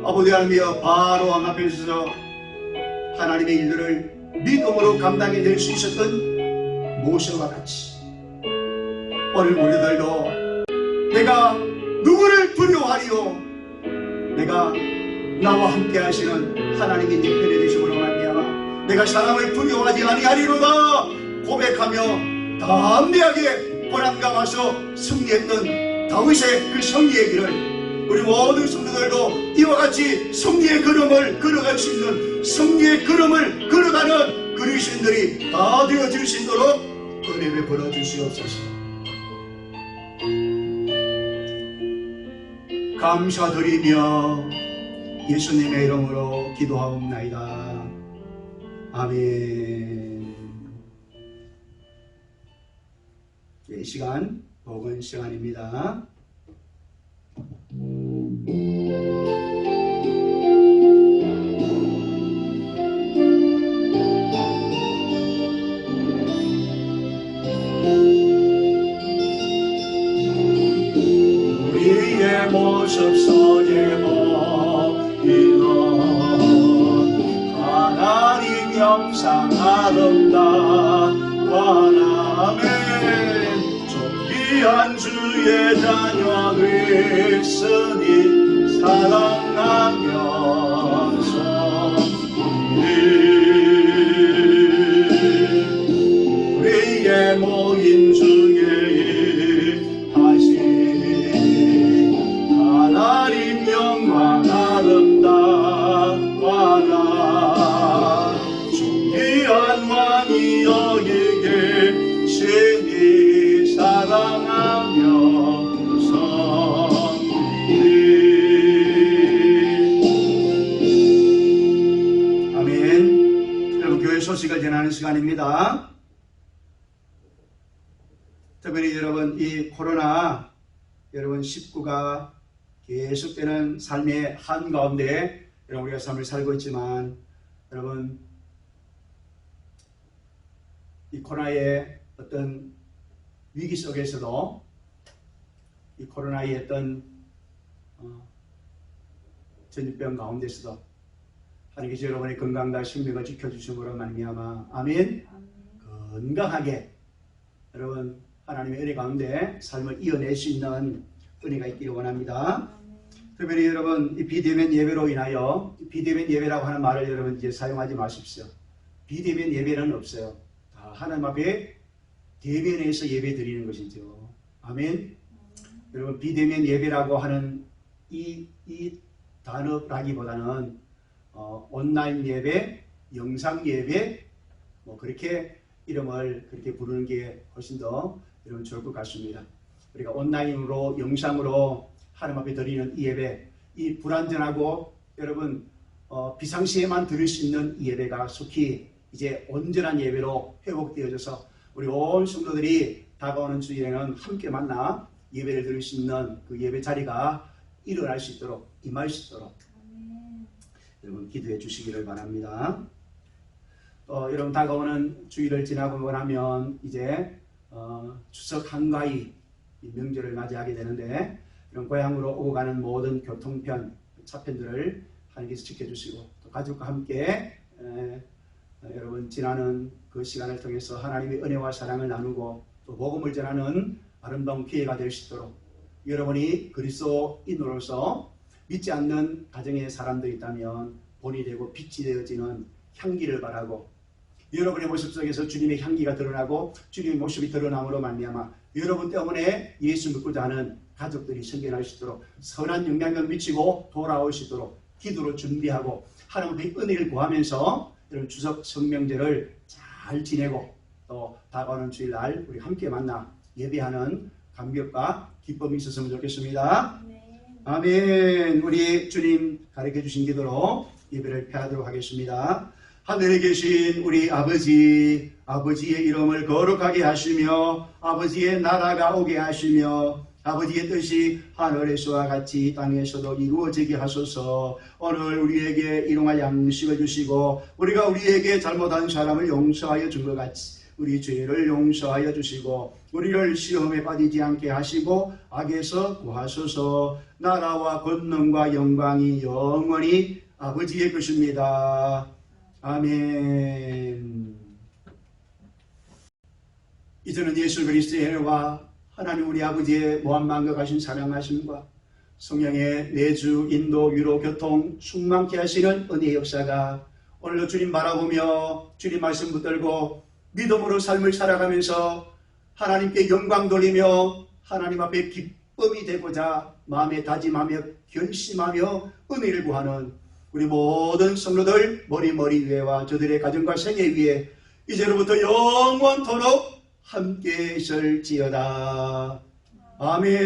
아버지 하나님이여 바로 왕 앞에 서서 하나님의 일들을 믿음으로 감당해낼 수 있었던 모세와 같이 오늘 우리들도 내가 누구를 두려워하리요 내가 나와 함께 하시는 하나님이 내 편에 되심으로 말미암아 내가 사람을 두려워하지 아니하리로다 고백하며 담대하게 고난과 와서 승리했던 다윗의 그 승리의 길을 우리 모든 성도들도 이와 같이 승리의 걸음을 걸어갈 수 있는 승리의 걸음을 걸어가는 그리스도인들이 다 되어질 수 있도록 은혜 베풀어 주시옵소서. 감사드리며 예수님의 이름으로 기도하옵나이다. 아멘. 이 시간 복은 시간입니다. 우리의 모습 속에 보이는 하나님 영상 아름다운 아멘 존귀한 주의 자녀 되으니 사랑하면서 우리의 모인 중에 하나님 영광 아름다워라 존귀한 왕이 여기 계시니 사랑하면서 아멘. 여러분 교회 소식을 전하는 시간입니다. 특별히 여러분 이 코로나 여러분 19가 계속되는 삶의 한가운데 여러분 우리가 삶을 살고 있지만 여러분 이 코로나의 어떤 위기 속에서도 이 코로나의 어떤 전염병 가운데서도 하나님께서 여러분의 건강과 생명을 지켜주심으로 말미암아 아멘. 건강하게 여러분 하나님의 은혜 가운데 삶을 이어낼 수 있는 은혜가 있기를 원합니다. 특별히 여러분 이 비대면 예배로 인하여 비대면 예배라고 하는 말을 여러분 이제 사용하지 마십시오. 비대면 예배는 없어요. 다 하나님 앞에 대면해서 예배 드리는 것이죠. 아멘. 여러분 비대면 예배라고 하는 이 단어라기보다는 온라인 예배, 영상 예배 뭐 그렇게 이름을 그렇게 부르는 게 훨씬 더 여러분 좋을 것 같습니다. 우리가 온라인으로 영상으로 하나님 앞에 드리는 이 예배, 이 불완전하고 여러분 비상시에만 드릴 수 있는 이 예배가 속히 이제 온전한 예배로 회복되어져서 우리 온 성도들이 다가오는 주일에는 함께 만나 예배를 드릴 수 있는 그 예배 자리가 일어날 수 있도록 임할 수 있도록 여러분 기도해 주시기를 바랍니다. 여러분 다가오는 주일을 지나고 나면 이제 추석 한가위 명절을 맞이하게 되는데 이런 고향으로 오고 가는 모든 교통편, 차편들을 하나님께서 지켜주시고 또 가족과 함께 여러분 지나는 그 시간을 통해서 하나님의 은혜와 사랑을 나누고 또 복음을 전하는 아름다운 기회가 될 수 있도록 여러분이 그리스도인으로서 믿지 않는 가정의 사람들이 있다면 본이 되고 빛이 되어지는 향기를 바라고 여러분의 모습 속에서 주님의 향기가 드러나고 주님의 모습이 드러남으로 말미암아 여러분 때문에 예수 믿고자 하는 가족들이 생겨날 수 있도록 선한 영향을 미치고 돌아올 수 있도록 기도로 준비하고 하나님의 은혜를 구하면서 이런 추석 성명제를 잘 지내고 또 다가오는 주일날 우리 함께 만나 예배하는 감격과 기쁨이 있었으면 좋겠습니다. 아멘. 우리 주님 가르쳐 주신 기도로 예배를 폐하도록 하겠습니다. 하늘에 계신 우리 아버지, 아버지의 이름을 거룩하게 하시며 아버지의 나라가 오게 하시며 아버지의 뜻이 하늘에서와 같이 땅에서도 이루어지게 하소서. 오늘 우리에게 일용할 양식을 주시고 우리가 우리에게 잘못한 사람을 용서하여 준 것 같이 우리 죄를 용서하여 주시고 우리를 시험에 빠지지 않게 하시고 악에서 구하소서. 나라와 권능과 영광이 영원히 아버지의 것입니다. 아멘. 이제는 예수 그리스도의 은혜와 하나님 우리 아버지의 무한만과 가신 사랑하심과 성령의 내주, 인도, 위로, 교통 충만케 하시는 은혜의 역사가 오늘도 주님 바라보며 주님 말씀 붙들고 믿음으로 삶을 살아가면서 하나님께 영광 돌리며 하나님 앞에 기쁨이 되고자 마음에 다짐하며 결심하며 은혜를 구하는 우리 모든 성도들 머리 위에와 저들의 가정과 생애 위에 이제로부터 영원토록 함께 있을지어다. 아멘.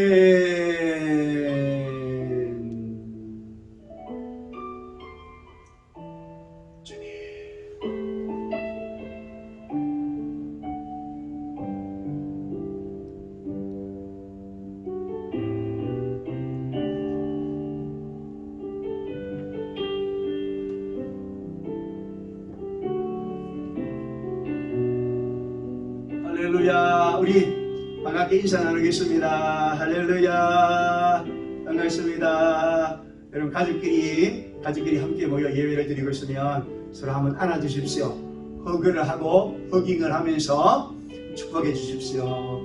할렐루야. 우리 반갑게 인사 나누겠습니다. 할렐루야. 반갑습니다. 여러분 가족끼리 함께 모여 예배를 드리고 있으면 서로 한번 안아주십시오. 허그를 하고 허깅을 하면서 축복해 주십시오.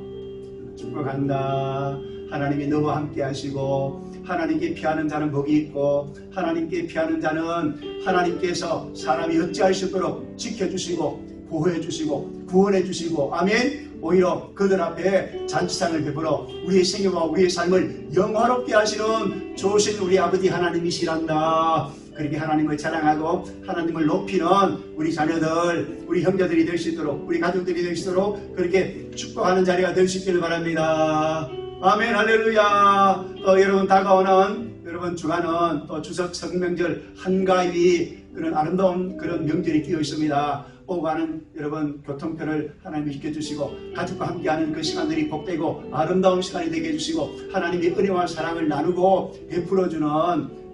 축복한다. 하나님이 너와 함께 하시고 하나님께 피하는 자는 복이 있고 하나님께 피하는 자는 하나님께서 사람이 어찌할 수 없도록 지켜주시고 보호해 주시고 구원해 주시고 아멘. 오히려 그들 앞에 잔치상을 베풀어 우리의 생애와 우리의 삶을 영화롭게 하시는 좋으신 우리 아버지 하나님이시란다. 그렇게 하나님을 자랑하고 하나님을 높이는 우리 자녀들 우리 형제들이 될 수 있도록 우리 가족들이 될 수 있도록 그렇게 축복하는 자리가 될 수 있기를 바랍니다. 아멘. 할렐루야. 또 여러분 다가오는 여러분 주간은 또 추석 성명절 한가위 그런 아름다운 그런 명절이 끼어 있습니다. 오고 가는 여러분 교통편을 하나님이 지켜주시고 가족과 함께하는 그 시간들이 복되고 아름다운 시간이 되게 해주시고 하나님의 은혜와 사랑을 나누고 베풀어주는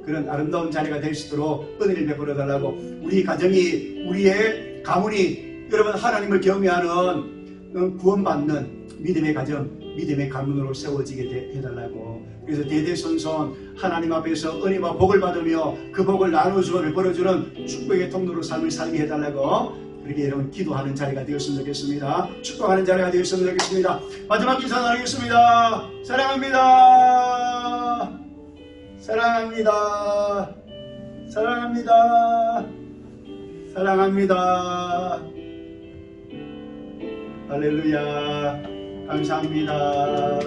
그런 아름다운 자리가 될 수 있도록 은혜를 베풀어 달라고 우리 가정이 우리의 가문이 여러분 하나님을 경외하는 구원받는 믿음의 가정 믿음의 가문으로 세워지게 해달라고. 그래서 대대손손 하나님 앞에서 은혜와 복을 받으며 그 복을 나누어주고 벌어주는 축복의 통로로 삶을 살게 해달라고 그렇게 여러분 기도하는 자리가 되었으면 좋겠습니다. 축복하는 자리가 되었으면 좋겠습니다. 마지막 기도 나누겠습니다. 사랑합니다. 사랑합니다. 사랑합니다. 사랑합니다. 할렐루야. 감사합니다.